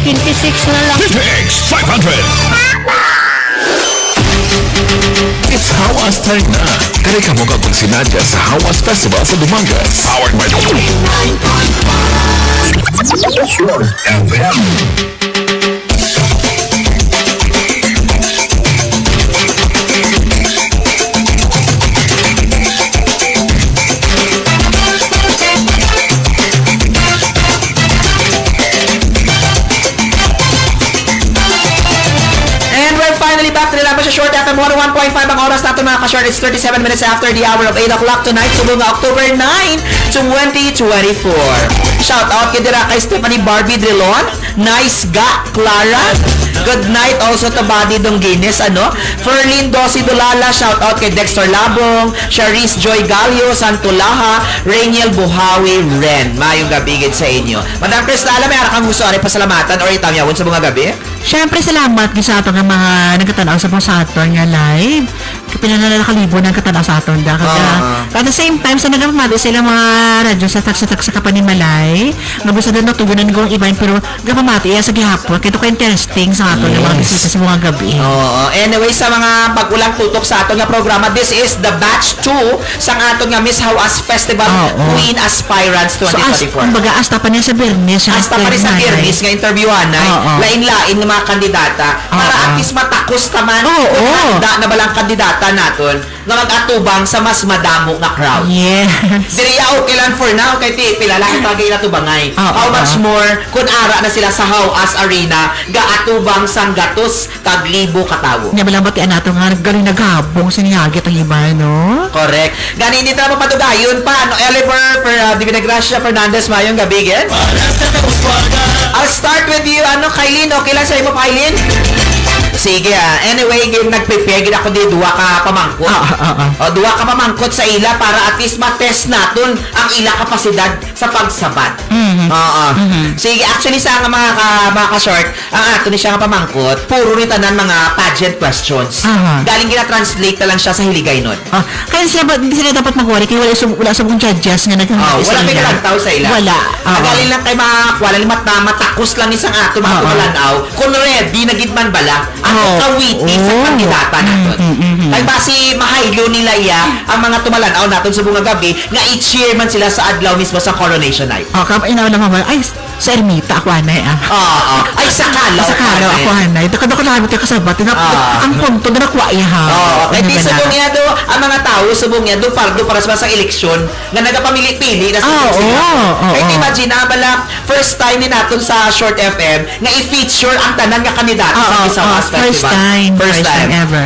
126 na lang. DTX 500. It's Hawas time na. Kari ka mo kung sinadya sa Hawas Festival sa Dumangas. Powered by 99.5 FM. Finally back to the Laban Short FM 101.5 ang oras natin mga ka-short. It's 37 minutes after the hour of 8 o'clock tonight. Subong October 9, 2024. Shout out kay Dira kay Stephanie Barbie Drilon. Nice ga, Clara. Good night also to Buddy Dongines, Ferlin Dosi Dulala. Shout out kay Dexter Labong, Charisse Joy Galio, Santulaha, Rainiel Buhawi, Ren. Mayong gabi gid sa inyo. Madam Cristala, may ara kang gusto ari pasalamatan or itamyawon sa mga gabi? Siyempre, salamat sa ato ng mga nagkatanaw sa mga sa aton nga live. Pinanalakalibo ng katanaw sa aton. At the same time, sa nagamamado sila mga radyo sa taksa-taksa ka pa ni Malay. Nga busa doon natugunan kong iba pero gamamati sa gihapon. Kaya ito ka interesting sa aton ng mga bisita sa mga gabi. Anyway, sa mga pag-ulang tutok sa aton nga programa, this is the batch 2 sa aton nga Miss Hawas Festival Queen Aspirants 2024. So, kumbaga, asta pa niya sa Bernis. Asta pa rin sa Bernis nga interviewhan lain-lain ng mga kandidata para at least matakos naman na balang kandidata naton nga mag-atubang sa mas madamo nga crowd. Yes. Diriya okay lang for now kay ti pila lang tagay na tubangay. How much more kun ara na sila sa Hawas Arena gaatubang sang gatos kag libo ka tawo. Nya balang batian nato nga galing naghabong sa niyagit ang iba, no? Correct. Gani hindi ta mapadugayon pa Oliver for Divina Gracia Fernandez mayong gabi gid. I'll start with you Kailin, okay lang sa imo Kailin? Sige anyway, nag-prepare gid ako di duwa ka pamangkot. Duwa ka pamangkot sa ila para at least ma-test naton ang ila kapasidad sa pagsabat. Sige, actually sa mga ka-short, ang ato ni siya nga pamangkot, puro ni tanan mga pageant questions. Galing gina-translate na lang siya sa hiligay nun. Kaya hindi sila dapat mag-worry kaya wala sa mong judges nga naghahanap wala may kalantaw sa ila. Wala. Galing lang kay wala limat na matakos lang isang ato mga tumalanaw. Kung ready na gid man bala ang kawiti sa kandidata naton. Kay basi mahaylo nila ang mga tumalanaw naton sa bunga gabi nga i-cheer man sila sa adlaw mismo sa coronation night. Inaw naman ay sa Ermita ako anay ay sa Kalaw ako anay dako lang ito kasabat ang punto na nakuha kay di subong niya do ang mga tao subong niya do para sa eleksyon nga nagapamili-pili na sa kay imagine bala first time ni naton sa Short FM nga i-feature ang tanan nga kandidato sa Hawas Festival. First time ever.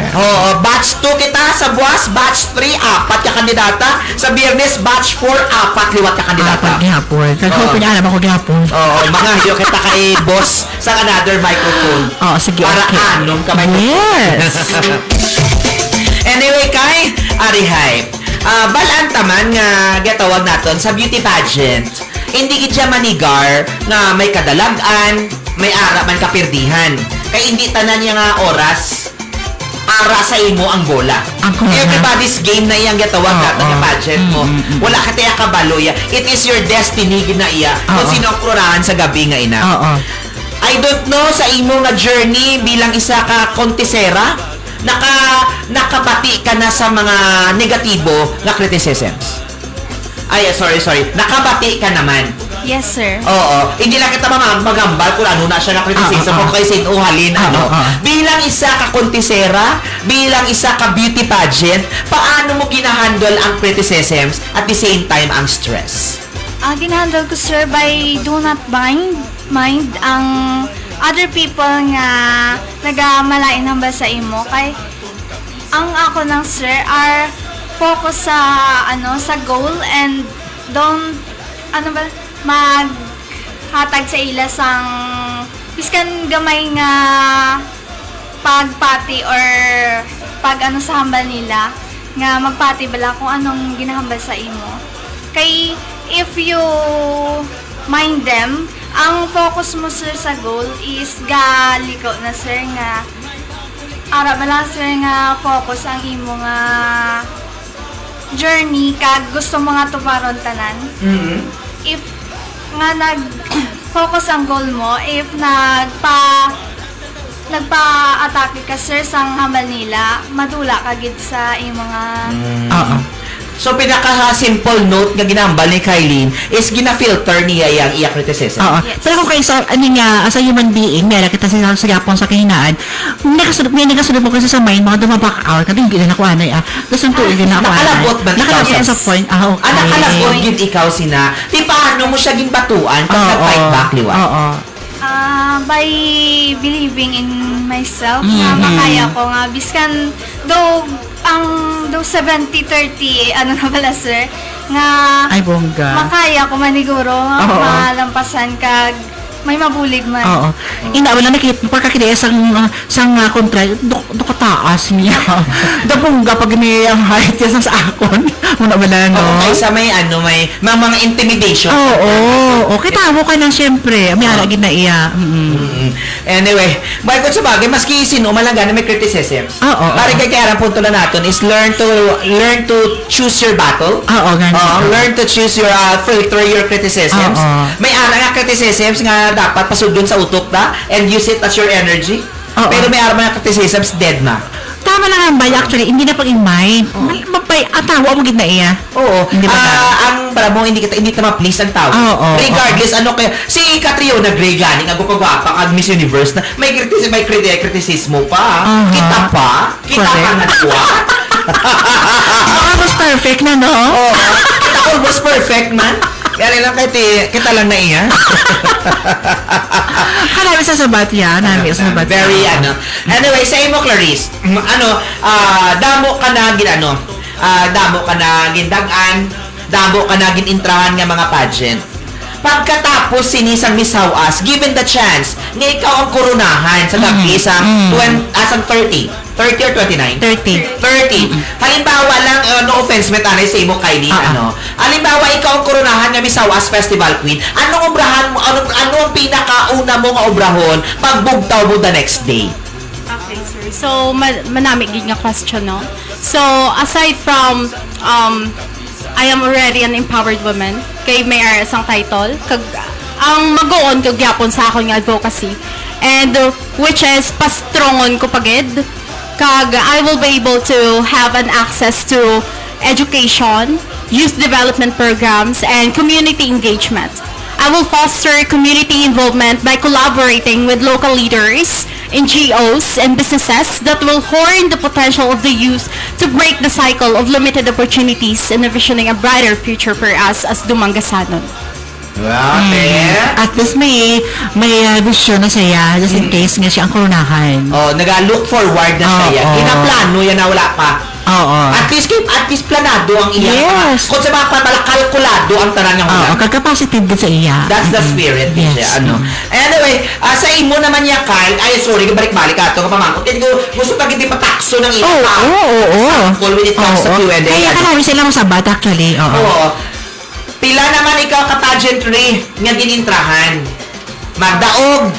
Batch 2 kita sa Buwas, batch 3 4 ka kandidata, sa Biyernes batch 4 4 liwat ka kandidata. Gihapon. Kaya pinaalam ako gihapon. Mga hiyo kita kay boss sa another microphone. Sige, para okay. Anom ka microphone. Yes. Anyway, kay Arihay, balaan taman nga gatawag naton sa beauty pageant. Hindi gid siya manigar nga may kadalagan, may ara man kapirdihan. Kay hindi tanan niya nga oras ara sa imo ang bola. Everybody's game na iyang gatawag natin nga pageant mo. Wala ka tayo kabaloy. It is your destiny na iya kung sino ang krurahan sa gabi nga ina. I don't know sa imo nga journey bilang isa ka kontesera, nakabati ka na sa mga negatibo nga criticisms. Ay, sorry. Nakabati ka naman. Yes, sir. Hindi lang kita magambal kung ano na siya na criticism kung kayo sinuhalin, Bilang isa ka kontisera, bilang isa ka beauty pageant, paano mo ginahandle ang criticisms at the same time ang stress? Ginahandle ko, sir, by do not mind ang other people nga nagamalain hamba sa imo. Kay ang ako ng sir are focus sa goal and don't maghatag sa ila sang biskan gamay nga pagpati or pag sa hambal nila nga magpati bala kung anong ginahambal sa imo. Kay if you mind them, ang focus mo sir sa goal is galiko na sir nga ara ba lang sir nga focus ang imo nga journey kag gusto mo nga tuparon tanan. If nga nag-focus ang goal mo, if nagpa-atake ka sir sang hambal nila, madula ka gid sa imo nga So, pinaka-simple note nga ginambal ni Kylene is gina-filter niya yung iya criticism. Yes. Pero kung kayo as a human being, meron kita sa yapon sa kahinaan, may nakasunod mo kasi sa mind, mga dumabak out, kasi hindi na nakuha na gusto nung tuwid na nakuha na. Nakalabot ba ikaw? Nakalabot sa point. Okay. Nakalabot yun ikaw sina. Di paano mo siya ginbatuan pag nag-fight back, liwa? By believing in myself, na makaya ko nga, biskan, though 70-30, ano na pala sir, nga ay bongga, makaya ko maniguro, malampasan kag may mabulig man. Oo. Ina wala nakita pagkakidaya sang kontra dukataas niya. Dabongga pag ni ang height niya sa akon. Muna wala no. Okay, sa may may mga intimidation. Oo. Okay, tamo ka nang syempre. May ara gid na iya. Anyway, bago sa bagay maski sino malaga na may criticisms. Pare kay kaya punto na naton is learn to choose your battle. Learn to choose your filter your criticisms. May ara nga criticisms nga dapat pasudon sa utok na and use it as your energy. Pero may ara mga criticisms dead na. Tama na nga ba? Actually, hindi na pag-in mind. Atawa mo gid na iya. Oo. Ang para mo hindi ta ma-please ang tao. Regardless ano kay si Catriona Gray ganing ako kagwapa kag Miss Universe na may kritisismo pa. Kita pa na tuwa. Almost perfect na no? Almost perfect man. Kaya lang kita lang na iya. Kanami sa sabat yan. Very Anyway, sa imo Clarice, damo ka na gindagan, damo ka na ginintrahan nga mga pageant. Pagkatapos sinisang Miss How-Us, given the chance, nga ikaw ang koronahan sa gabi sa 30 or 29? 30. Halimbawa lang, no offense, metanay sa imo Kylie, halimbawa, ikaw ang koronahan nga Miss How-Us Festival Queen, anong obrahan mo, ano ang pinakauna mo nga obrahon pagbugtaw mo the next day? Okay, sir. So, manami gid nga question, no? So, aside from, I am already an empowered woman, kay may isang title, ang mag-on kag gyapon sa akon nga advocacy, and which is pastrongon ko pagid, kag I will be able to have an access to education, youth development programs, and community engagement. I will foster community involvement by collaborating with local leaders, NGOs, and businesses that will harness the potential of the youth to break the cycle of limited opportunities and envisioning a brighter future for us as Dumangasanon. At least may vision na siya just in case nga siya ang koronahan. Nag-look forward na siya. Inaplano yan na wala pa. At least planado ang iya. Yes. Kung sa mga kalkulado ang tanan ng ulan. Kag-capacity din sa iya. That's the spirit. Yes. Anyway, sa imo naman niya, Kyle, balik-balik ato kapamangkot. Gusto pag hindi patakso ng iya. Sample when it comes to Q&A. Kaya ka namin sila masabat actually. Pila naman ikaw ka-pageantry nga ginintrahan. Magdaog.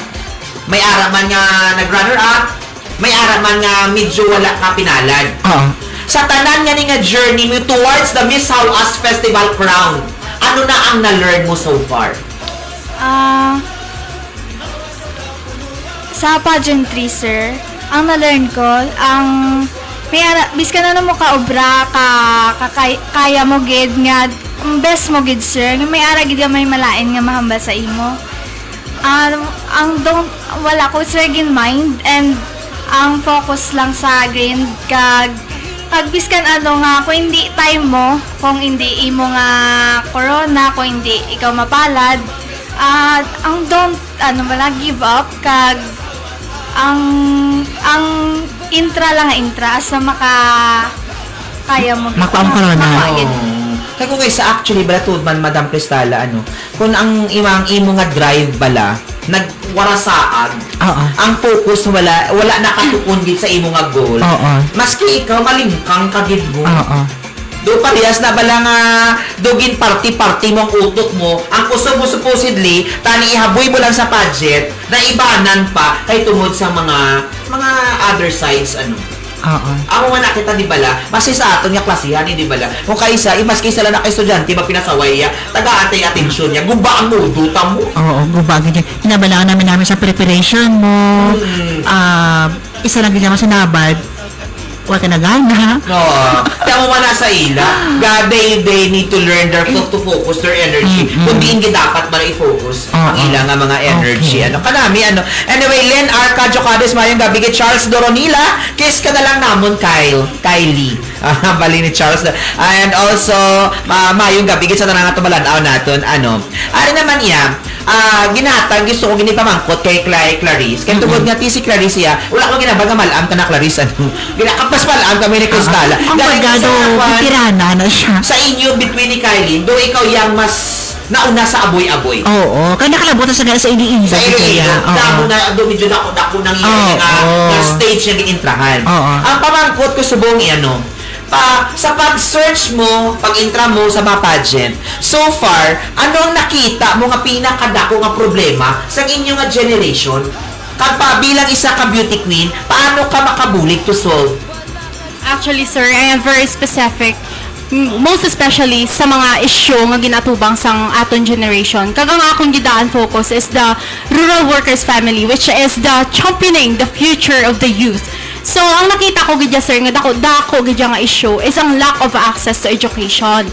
May araman nga nag-runner-up. May araman nga medyo wala ka pinalad. Sa tanan nga ni nga journey mo towards the Miss How-Us Festival crown, ano na ang na-learn mo so far? Sa pageantry, sir, ang na-learn ko, biska na mo ka-obra, kaya mo gid nga, best mo gid, sir, may ara gid may malain nga mahamba sa imo. Wala ko, sir, gin mind, and ang focus lang sa grind kag biskan nga kung hindi time mo, kung hindi imo nga corona, kung hindi ikaw mapalad, ang don't give up kag ang intra asa kaya mo makuha corona. Kaya kung sa actually balatod man Madam Cristala kung ang imo nga drive bala nagwarasaag ang focus wala nakatukon gid sa imo nga goal maski ikaw malingkang kagid mo do parehas na bala nga dugin party mong utok mo ang gusto mo supposedly tani ihaboy mo lang sa budget na ibanan pa kay tungod sa mga mga other sides, ano. Oo. Ako nga nakita, di bala, mas sa aton nga klasihan, di bala. Kung kaysa, mas kaysa lang na kay estudyante, pinasaway ya, taga-atay atensyon niya, guba ang muduta mo. Oo, guba ganyan. Hinabalaan namin sa preparation mo. Isa lang ganyan sa nabad. Huwag ka na gana. Oo. Kaya mo man nasa ila, they need to learn to focus their energy. Kung diin dapat man i-focus ang ila nga mga energy. Ano, kanami, ano. Anyway, Len Arcadio Cades, mayong gabi kay Charles Doronila. Kiss ka na lang namon, Kylie. Bali ni Charles. And also, mayong gabi kay sa tanang nga tumalanaw natin. Ano naman iya, ginatag, gusto ko ginipamangkot kay Clarice. Kaya tugod nga si Clarice ya, wala ko ginabag nga malam ka na Clarice. Ano, ginakapas malam kami ni Cristala. Ang bagado, tirana na siya. Sa inyo, between ni Kylie, do ikaw yang mas nauna sa aboy-aboy. Oo, kaya nakalabutan sa iniinda. Sa Iloilo, damo na, medyo dako ng nga stage yung intrahan. Ang pamangkot ko subong ano, sa pag-search mo, pag-intra mo sa mga pageant, so far, ano ang nakita mo nga pinakadako nga problema sa inyong nga generation? Kapag bilang isa ka beauty queen, paano ka makabulig to solve? Actually, sir, I am very specific. Most especially sa mga issue nga ginatubang sang aton generation. Kagang akong gidaan focus is the rural workers family, which is the championing the future of the youth. So, ang nakita ko gidya, sir, nga dako gidya nga issue is ang lack of access to education.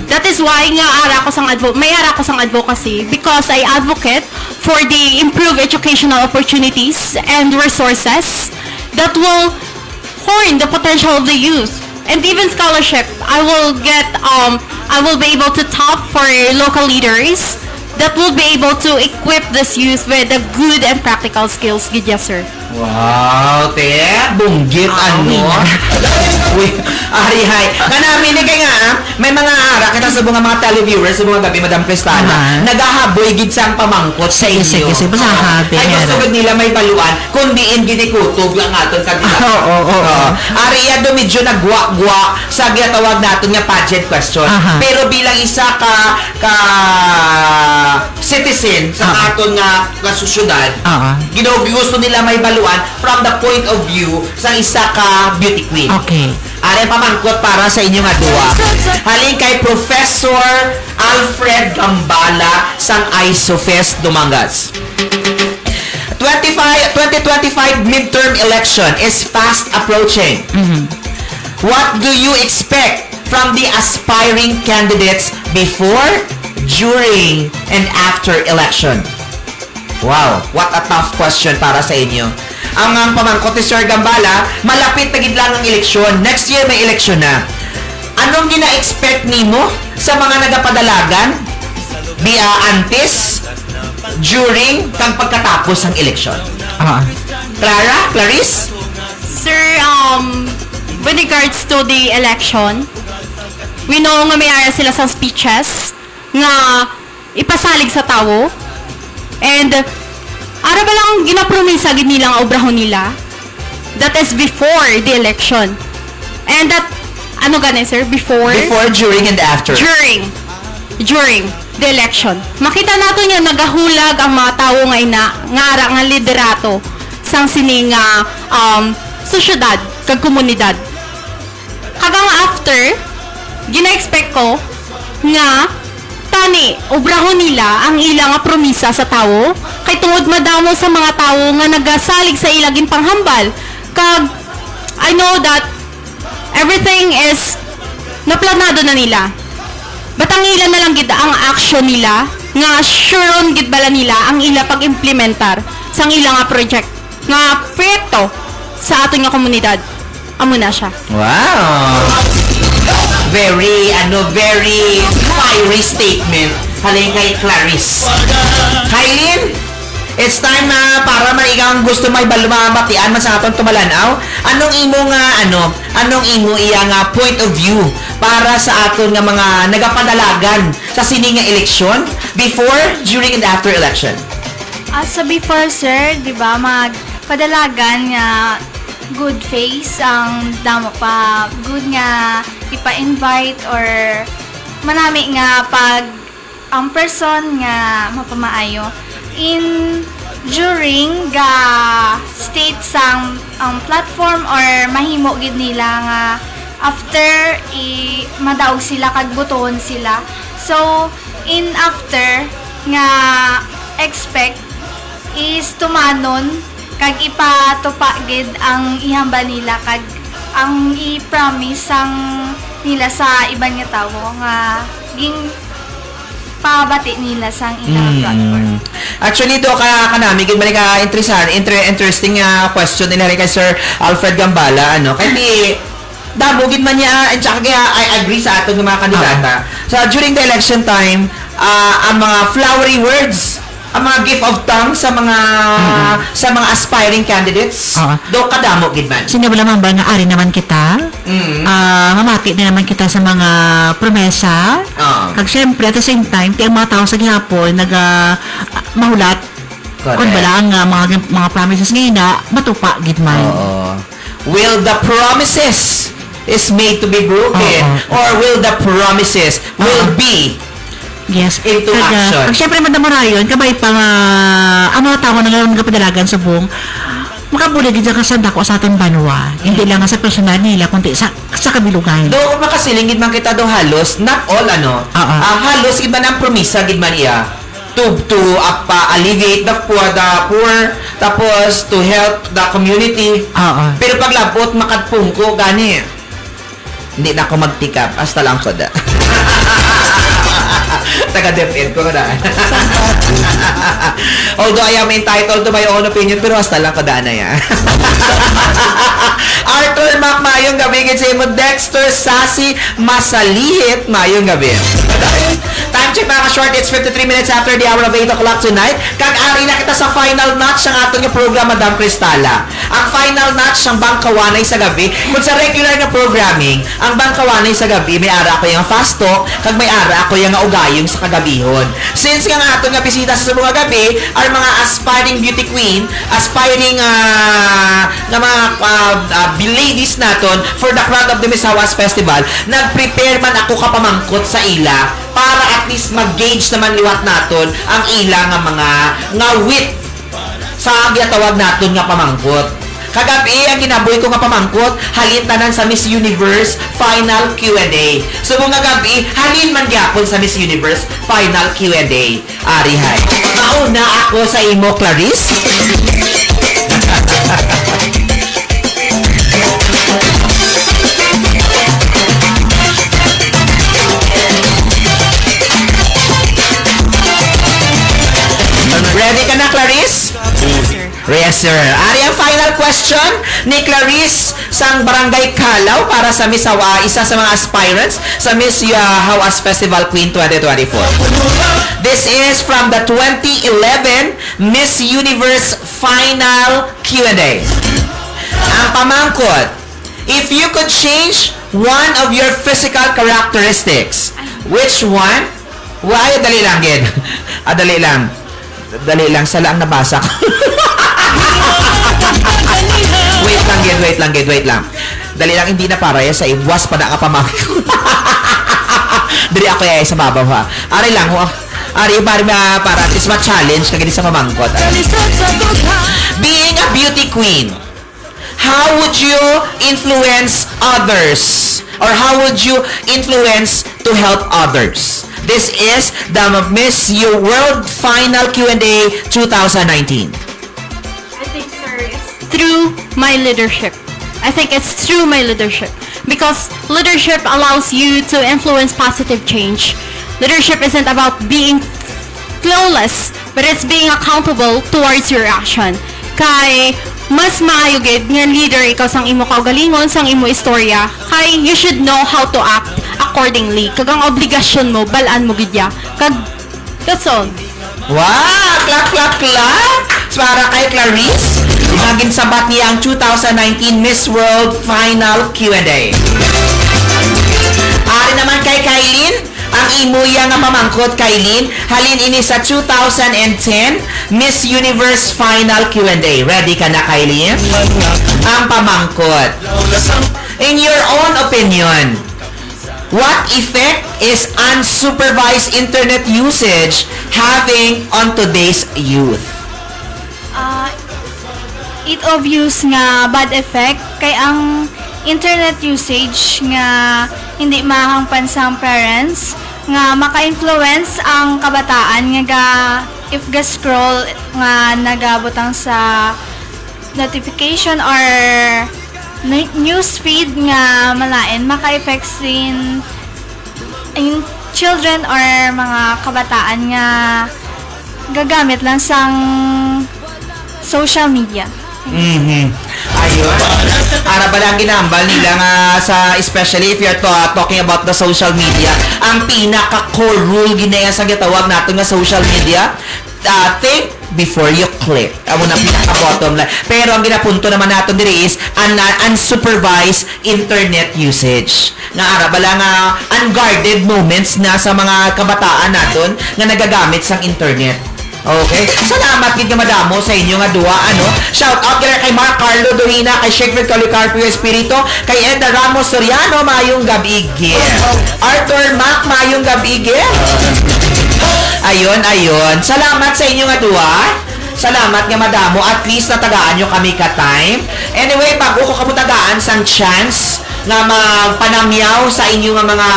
That is why nga may ara ko sang advocacy because I advocate for the improved educational opportunities and resources that will horn the potential of the youth. And even scholarship, I will be able to top for local leaders that will be able to equip this youth with the good and practical skills, gidya, sir. Wow, te, bunggit ano. Uy, arihay. Kanami ni kay nga, may mga ara kita sa mga televiewers sa mga gabi, Madam Cristana, nagahaboy gid sang pamangkot sa inyo. Sige, basahabi. Ay gusto nila may paluan, kundi in ginikutob lang aton kanila. Oo. Ariya do medyo nagwa-gwa sa gitawag naton nga pageant question. Pero bilang isa ka citizen sa aton nga syudad, gusto nila may baluan from the point of view sa isa ka beauty queen. Okay. Are pamangkot para sa inyo nga duwa. Halin kay Professor Alfred Gambala sang ISOFEST Dumangas. 2025 midterm election is fast approaching. What do you expect from the aspiring candidates before, during, and after election? Wow, what a tough question para sa inyo. Ang pamangkot ni Sir Gambala, malapit na gid lang ang eleksyon. Next year may eleksyon na. Anong gina-expect nimo sa mga nagapadalagan antes, during, kang pagkatapos ng eleksyon? Clarice? Sir, with regards to the election, we know nga may ara sila sa speeches nga ipasalig sa tao. And ara ba lang ginapromisa gid nila nga obrahon nila? That is before the election. And that sir, before, during, and after. During the election. Makita nato nga nagahulag ang mga tawo nga ara nga liderato sang sining sosyedad kag komunidad. Kagang after, gina-expect ko nga obrahon nila ang ilang promisa sa tao kay tungod madamo sa mga tao nga nagasalig sa ilagin panghambal kag I know that everything is naplanado na nila but ang ilan na lang gid ang action nila nga sureon gid bala nila ang ila pag-implementar sang ilang project nga proyekto sa aton nga komunidad. Amo na siya. Wow. Very fiery statement. Halin kay Clarice. Kailin, it's time na para ikaw gusto may balumabatian man sa aton tumalanaw. Anong imo iya nga point of view para sa aton nga mga nagapadalagan sa sini nga eleksyon before, during, and after election? So before, sir, di ba, magpadalagan nga good face ang damo pa good nga ipa-invite or manami nga pag ang person nga mapamaayo in during ga state sang platform or mahimo gid nila nga after madaog sila kag buton sila. So in after nga expect is tumanon kag ipatupa gid ang ihamba nila kag ang i-promise ang nila sa ibang nga tawo nga ging pabati nila sang ilang platform. Actually, ito kanami, gid man ka interesting question nila kay Sir Alfred Gambala, ano, kay damo gid man niya, and saka kaya I agree sa aton mga kandidata. So, during the election time, ang mga flowery words, ang mga gift of tongue sa mga aspiring candidates, do kadamo gid man. Sino lamang ba nga ari naman kita? Mamati na naman kita sa mga promesa. Kag syempre at the same time, ti ang mga tao sa gihapon mahulat. Kung bala ang mga promises ngayon na matupa gid man. Will the promises is made to be broken, or will the promises will be into action? Pag syempre Madam Morayon, kabay pa nga ang mga tao na nagpadalagan sa buong makabulig dyan kasanda ko sa ating banwa. Hindi lang sa personal nila, kundi sa kabilugan. Do makasilingid man kita do halos, not all halos iba ng promisa gid man iya to alleviate the poor, tapos to help the community. Pero paglabot makadpungko gani. Hindi na ako magtikap, hasta lang ko da. Taga-DepEd ko na. Although I am entitled to my own opinion, pero hasta lang ko da na yan. Arthur Mac, mayong gabi. Kasi mo Dexter Sassy Masalihit, mayong gabi. Time check mga ka-short, it's 53 minutes after the hour of 8 o'clock tonight. Kag-ari na kita sa final notch ng atong program, Madam Cristala. Ang final notch ng Bangkawanay sa gabi. Kung sa regular na programming, ang Bangkawanay sa gabi, may ara ako yung fast talk, kag may ara ako yung ugayong sa kagabihon. Since nga atong nga bisita sa mga gabi, are mga aspiring beauty queen, aspiring na mga ladies naton for the Crown of the Miss Hawas Festival, nag-prepare man ako kapamangkot sa ila para at least mag-gauge naman liwat naton ang ila nga mga wit sa giatawag naton nga pamangkot. Kagabi, ang ginaboy ko nga pamangkot, halin tanan sa Miss Universe Final Q&A. So, mga gabi, halin man gyapon sa Miss Universe Final Q&A. Arihay. Mauna ako sa imo, Clarice. Ready ka na, Clarice? Yes, sir. Ari ang final question ni Clarice sang Barangay Calaw para sa Miss Hawa, isa sa mga aspirants sa Miss Hawas Festival Queen 2024. This is from the 2011 Miss Universe Final Q&A. Ang pamangkot, if you could change one of your physical characteristics, which one? Why? Dali lang, Gid. Dali lang. Dali lang, sala ang nabasa ko. Wait lang. Dali lang, hindi na para sa ibwas pa na ka pamangkot. Dali ako sa babaw ha. Ari lang, ari para at least ma-challenge kagani sa pamangkot. Being a beauty queen, how would you influence others? Or how would you influence to help others? This is the Miss World Final Q&A 2019. I think, sir, it's through my leadership. I think it's through my leadership. Because leadership allows you to influence positive change. Leadership isn't about being flawless, but it's being accountable towards your action. Kay mas maayo gid nga leader ikaw sang imo kaugalingon, sang imo istorya, kay you should know how to act accordingly. Kag ang obligasyon mo, balaan mo gid ya. Kag that's all. Wow! Clap! Para kay Clarice, naging sabat niya ang 2019 Miss World Final Q&A. Ari naman kay Kailin, ang imuya nga mamangkot, Kailin, halin ini sa 2010 Miss Universe Final Q&A. Ready ka na, Kailin? Ang pamangkot. In your own opinion, what effect is unsupervised internet usage having on today's youth? it obvious nga bad effect kay ang internet usage nga hindi mahangpan sa parents nga maka-influence ang kabataan nga if ga scroll nga nagabutang sa notification or news feed nga malain maka-effects din in children or mga kabataan nga gagamit lang sang social media. Ayun. Para ba lang ginambal nila nga sa, especially if you're talking about the social media, ang pinaka-core rule ginaya sa gitawag natin nga social media, think before you click. Amo na pinaka-bottom line. Pero ang ginapunto naman natin diri is unsupervised internet usage. Nga ara bala nga unguarded moments na sa mga kabataan naton nga nagagamit sang internet. Okay. Salamat gid nga madamo sa inyo nga duwa Shout out kay Mark Carlo Duhina, kay Shekfred Calicarpio Espirito, kay Eda Ramos Soriano, mayong gabi gid. Arthur Mac, mayong gabi gid. Ayun. Salamat sa inyo nga duwa. Salamat nga madamo. At least natagaan nyo kami ka-time. Anyway, bago ko kamutagaan sang chance nga magpanamyaw sa inyo nga mga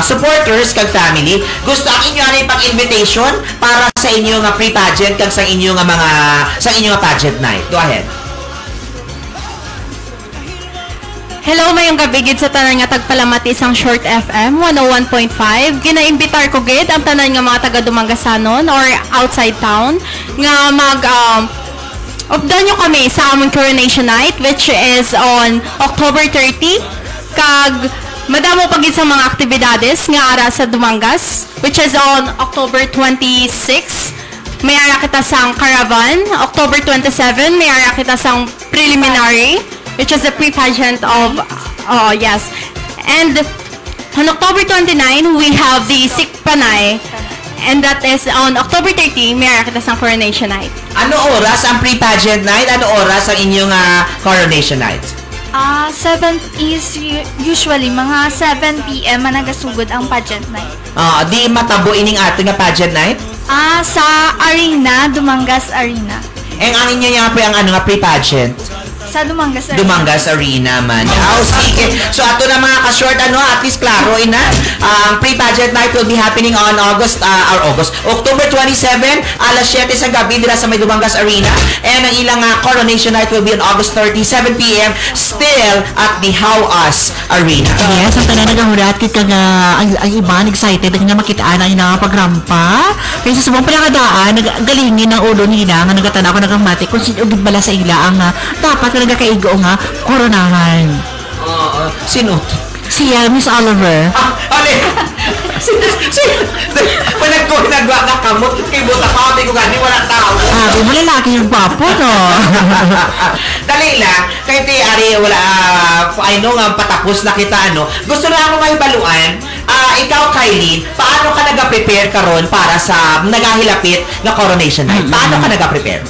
supporters kag family, gusto ang inyo ani pag-invitation para sa inyo nga pre-pageant kag sa inyo nga mga pageant night. Go ahead. Hello, mayong gabi gid sa tanan nga tagpalamati sang Short FM 101.5. Ginaimbitar ko gid ang tanan nga mga taga Dumangasanon or outside town nga updan nyo kami sa among coronation night which is on October 30. Kag madamo pa gid sa mga aktibidades nga ara sa Dumangas which is on October 26. May ara kita sang caravan. October 27 may ara kita sang preliminary which is the pre-pageant of, yes. And on October 29, we have the Sikpanay. And that is on October 30, may kita sa coronation night. Ano oras ang pre-pageant night? Ano oras ang inyong coronation night? 7 is usually mga 7 p.m. nagasugod ang pageant night. Di matabo ining ating pageant night? Sa arena, Dumangas Arena. Ang inyo nga pre-pageant? Sa Dumangas Arena. Dumangas Arena man. Sige. So ato na mga ka-short at least klaro ina. Ang pre-pageant night will be happening on October 27, alas 7 sa gabi dira sa may Dumangas Arena. And ang ilang coronation night will be on August 30, 7 p.m. still at the How Us Arena. Yes, ang tanan nagahulat kit kag ang iba excited nga makitaan ang ina pagrampa. Kaya sa subong palakadaan nagalingin ang ulo nila nga nagatanaw ko nagamati kung sino gid bala sa ila ang dapat nagakaigo nga koronahan. Sino? Si Miss Oliver. Nagwa ka kamot kay buta pa ko gani wala tao. Mo lalaki yung papo to. Dali lang kay ti ari wala I know nga patapos na kita Gusto lang ako may baluan. Ikaw Kylie, paano ka naga-prepare karon para sa nagahilapit na coronation night? Paano ka naga-prepare?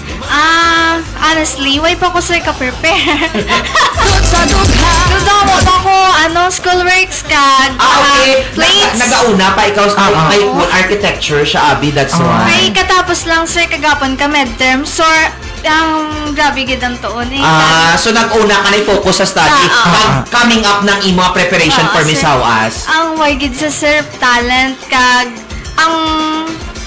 Honestly, way pa ko sir ka-prepare. Dudamo pa ko, schoolworks kag plates. Nagauna pa ikaw sa architecture siya, Abi, that's why. Ay, katapos lang sir kagapon ka midterm. So, ang grabe gid ang tuon so nag-una ka na focus sa study. Coming up ng imo preparation for Miss How Us. Ang way gid sa sir talent kag ang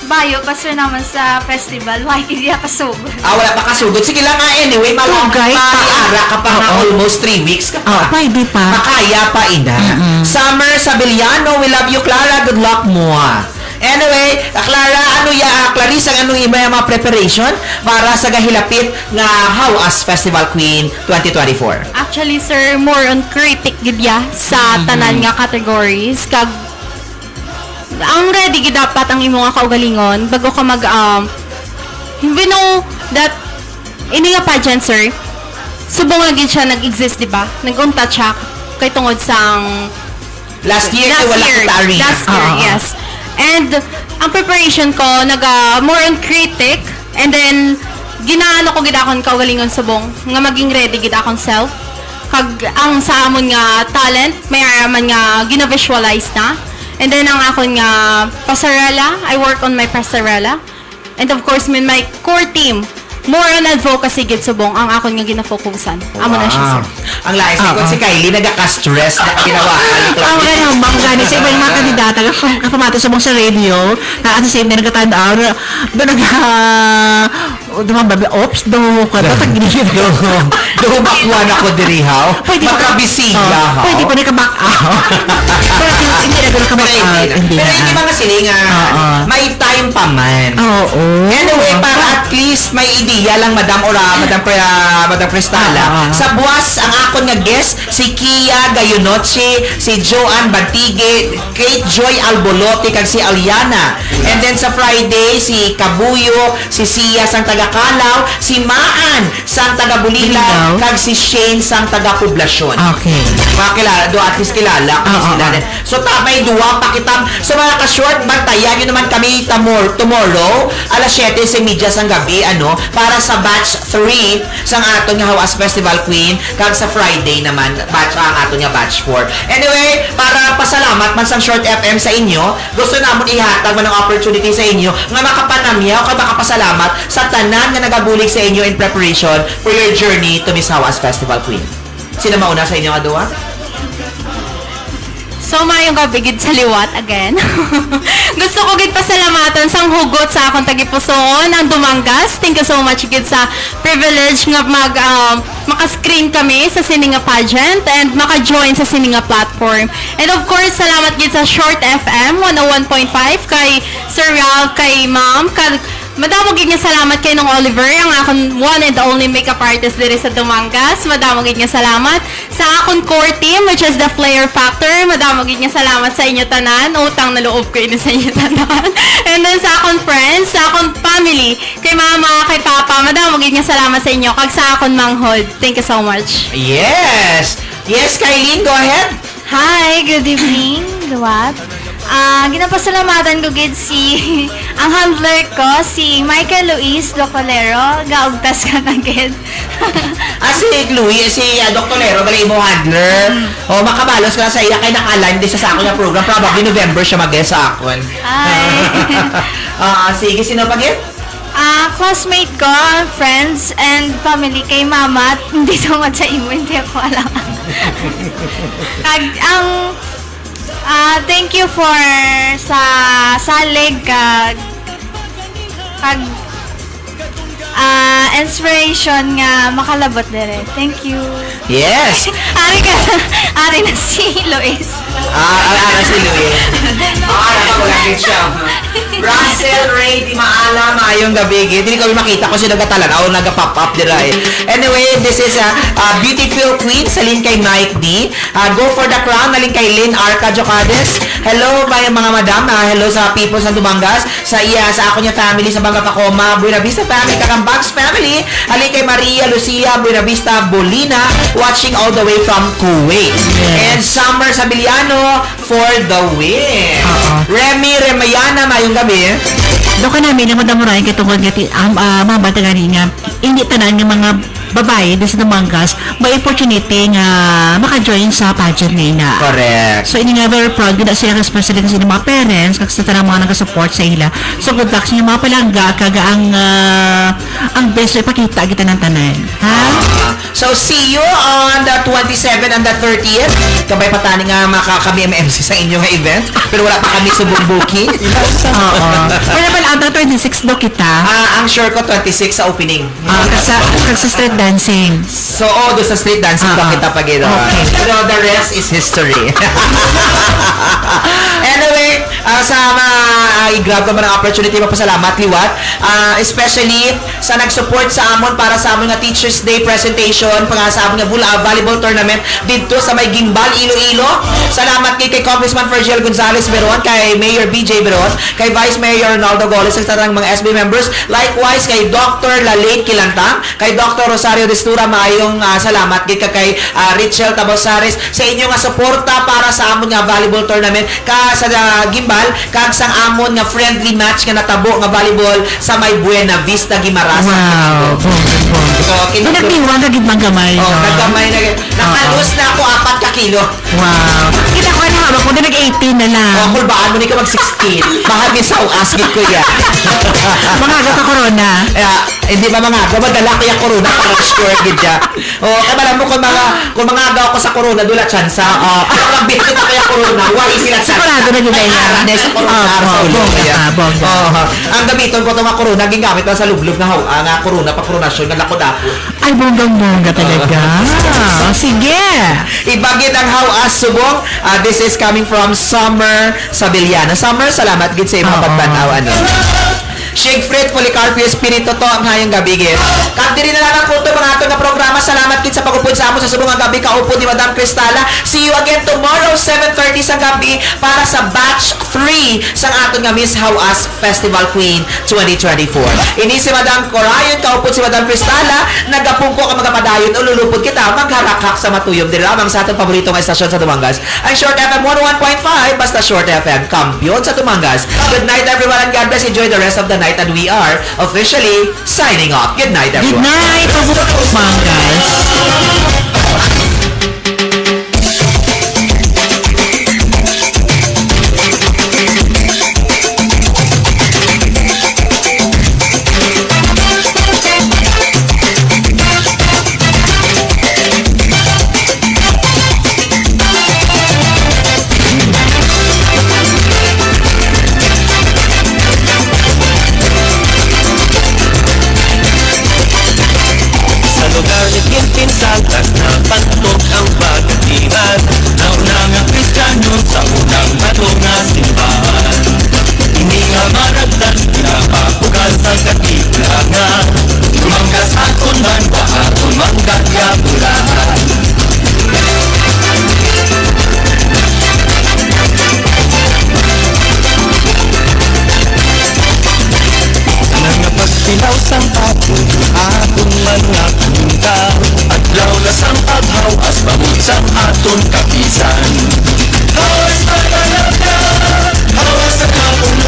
bayo pa sir naman sa festival, why hindi ka kasugod? Wala pa kasugod. Sige lang anyway, ara ka pa almost 3 weeks ka pa. Pwede pa. Makaya pa ina. Summer Sabiliano, we love you Clara, good luck mo. Anyway, Clara, Clarissa, anong iba yung mga preparation para sa gahilapit na How Us Festival Queen 2024? Actually, sir, more on critic gidya sa tanan nga categories. Kag ang ready gid dapat ang imo nga kaugalingon bago ka we know that ini nga pageant sir subong nga gid siya nag-exist di ba nagunta siya kay tungod sang last year yes and ang preparation ko more on critic and then ginaano ko gid akon kaugalingon subong nga maging ready gid akon self kag ang sa amon nga talent may araman nga gina-visualize na. And then ang akon nga pasarela, I work on my pasarela. And of course, my core team more on advocacy gid subong ang akon nga gina-focusan. Amo na siya, sir. Ang lais ko si Kylie nagaka-stress na ginawa. Ang ganun, bang gani sa iba yung mga kandidata kapamati sa sa radio na at the same time nagkatandaan doon dumababi, oops, do bakwan ako dirihaw. Makabisiga. Pwede pa naka-back out. Pero hindi na doon ka-back out. Pero hindi mga silinga. May time pa man. Anyway, para at least may idea lang, Madam Cristala. Sa buwas, ang akon nga guest, si Kia Gayunoche, si Joanne Bantige, Kate Joy Albolote, kag si Aliana. And then sa Friday, si Kabuyo, si Sia sang taga-Kalaw, si Maan sang taga-Bulilaw, kag si Shane sang taga-Poblasyon. Okay. Mga kilala, do at least kilala. So tapay duwa pakitam. So mga ka-short, bantayan nyo naman kami tomorrow, alas 7 sa media sang gabi, para sa batch 3 sang aton nga Hawas Festival Queen, kag sa Friday naman, ang aton nga batch 4. Anyway, para pasalamat man sang Short FM sa inyo, gusto namon ihatag man ang opportunity sa inyo nga makapanamyaw kag makapasalamat sa tanan nga nagabulig sa inyo in preparation for your journey to Miss Hawas Festival Queen. Sino mauna sa inyo kaduwa? So, mayong gabi gid sa liwat again. Gusto ko gid pasalamatan sang hugot sa akong tagipusoon ang Dumangas. Thank you so much gid sa privilege nga maka-screen kami sa sininga pageant and maka-join sa sininga platform. And of course, salamat gid sa Short FM 101.5 kay Sir Ralph, kay Ma'am, madamo gid nga salamat kay Nong Oliver, ang akong one and only makeup artist diri sa Dumangas. Madamo gid nga salamat sa akong core team, which is the Flair Factor. Madamo gid nga salamat sa inyo tanan. Utang na loob ko ini sa inyo tanan. And then sa akong friends, sa akong family, kay mama, kay papa, madamo gid nga salamat sa inyo kag sa akong manghod. Thank you so much. Yes, Kylie, go ahead. Hi, good evening, Luwat. Ginapasalamatan ko gid si ang handler ko, si Michael Luis Docolero, gaugtas ka na gid. Si Louis, si Dr. Lero, balay mo handler. Makabalos ka sa iya kay naka-align din sa ako na program. Probably November siya mag-guest sa akon. Sige, sino pag-it? Classmate ko, friends, and family kay mama. Hindi tungod sa imo, hindi ako alam. Thank you for sa salig kag inspiration nga makalabot dire. Thank you. Yes. Ari na si Luis. Si Luis. Nakalagit siya. Russell Ray, di maalam, ayong gabi. Hindi ko makita ko siya nagatalan. Nagpa-pop up dira eh. Anyway, this is a Beautiful Queen sa link kay Mike D. Go for the Crown na link kay Lynn Arca Jocades. Hello mga madam. Hello sa people sa Dumangas. Sa ako niya family sa Banga Pacoma, Buena Vista family, Kakambags family. Alin kay Maria Lucia Buena Vista Bolina, watching all the way from Kuwait. And Summer Sabiliano for the win. Remy Remayana, mayong gabi. Doon ka namin yung madamuray katungkol mga bata gani nga hindi tanan ng mga babae din sa Dumangas may opportunity nga maka-join sa pageant na. Correct. So ini nga very proud gud siya especially kasi ng mga parents kag sa tanang mga nag-support sa ila. So good luck sa inyo mga palangga kaga ang best ipakita kita ng tanan. So see you on the 27 and the 30th. Kabay patani nga kami MMC sa inyo nga event pero wala pa kami subong booking. Wala pa ang 26 do kita. Ang sure ko 26 sa opening. Kag sa street dancing. So do sa street dancing do kita pagiro. Okay. Pero the rest is history. Anyway, sa i-grab ko man ang opportunity magpasalamat liwat, especially sa nag-support sa amon para sa amon nga Teachers Day presentation para sa amon nga volleyball tournament dito sa may Gimbal, Iloilo. Salamat kay Congressman Fergel Gonzales Beron, kay Mayor BJ Beron, kay Vice Mayor Ronaldo Goles, sa tarang mga SB members. Likewise kay Dr. Lalate Kilantang, kay Dr. Rosario Destura, maayong salamat kay Richel Tabosares sa inyo nga suporta para sa amon nga volleyball tournament sa Gimbal, kag sang amon nga friendly match nga natabo nga volleyball sa may Buena Vista Guimaras. Wow. Nagtiwan na gid gamay. Naggamay na. Nakalus na ako 4 ka kilo. Wow. Kita ko na hawak ko na nag-18 na lang. Kulbaan mo ni ka mag-16. Mahal min sa asgit ko yan. Mga aga ka corona. Hindi ba mga agaw? Madala ko yung corona para sure gid ya. O, kaya malam mo kung mga agaw ko sa corona, dula chance. Ang nabit kita kaya corona, wala sila chance. Sigurado na gid ya. Sa corona sa ulo. Bongga. Ang gamiton ko itong mga corona, gingamit ko sa lublog na corona, pa coronasyon, na lako-dako. Ay, bonggang-bongga talaga. Sige. Ibagit ang hawas subong. This is coming from Summer Sabiliana. Summer, salamat gid sa mga pagbanaw ani. Siegfried Policarpio Espiritu to ang hayang gabi gid. Kag diri na lang ang kulto mga ato nga programa. Salamat gid sa pagupod sa amo sa subong nga gabi kaupod ni Madam Cristala. See you again tomorrow 7:30 sa gabi para sa batch 3 sang aton nga Miss Hawas Festival Queen 2024. Ini si Madam Corayon kaupod si Madam Cristala. Nagapungko ka magapadayon ululupod kita magharakak sa matuyom diri lamang sa aton paborito nga estasyon sa Dumangas. Ang Short FM 101.5 basta Short FM kampiyon sa Dumangas. Good night everyone and God bless. Enjoy the rest of the night. And we are officially signing off. Good night, everyone. Good night, Dumangas. Pinsalas na pantog ang pagkatiran Nauna nga Kristiyano sa unang bato nga simbahan Hindi nga maragdan, pinapapugal sa katilangan Tumanggas aton man, aton manggagya pulahan Pagpilaw sang tapon, aton man nga punta Adlaw na sang paghaw, as mamut sang aton kapisan Hawas na kalabda, hawas sa kapong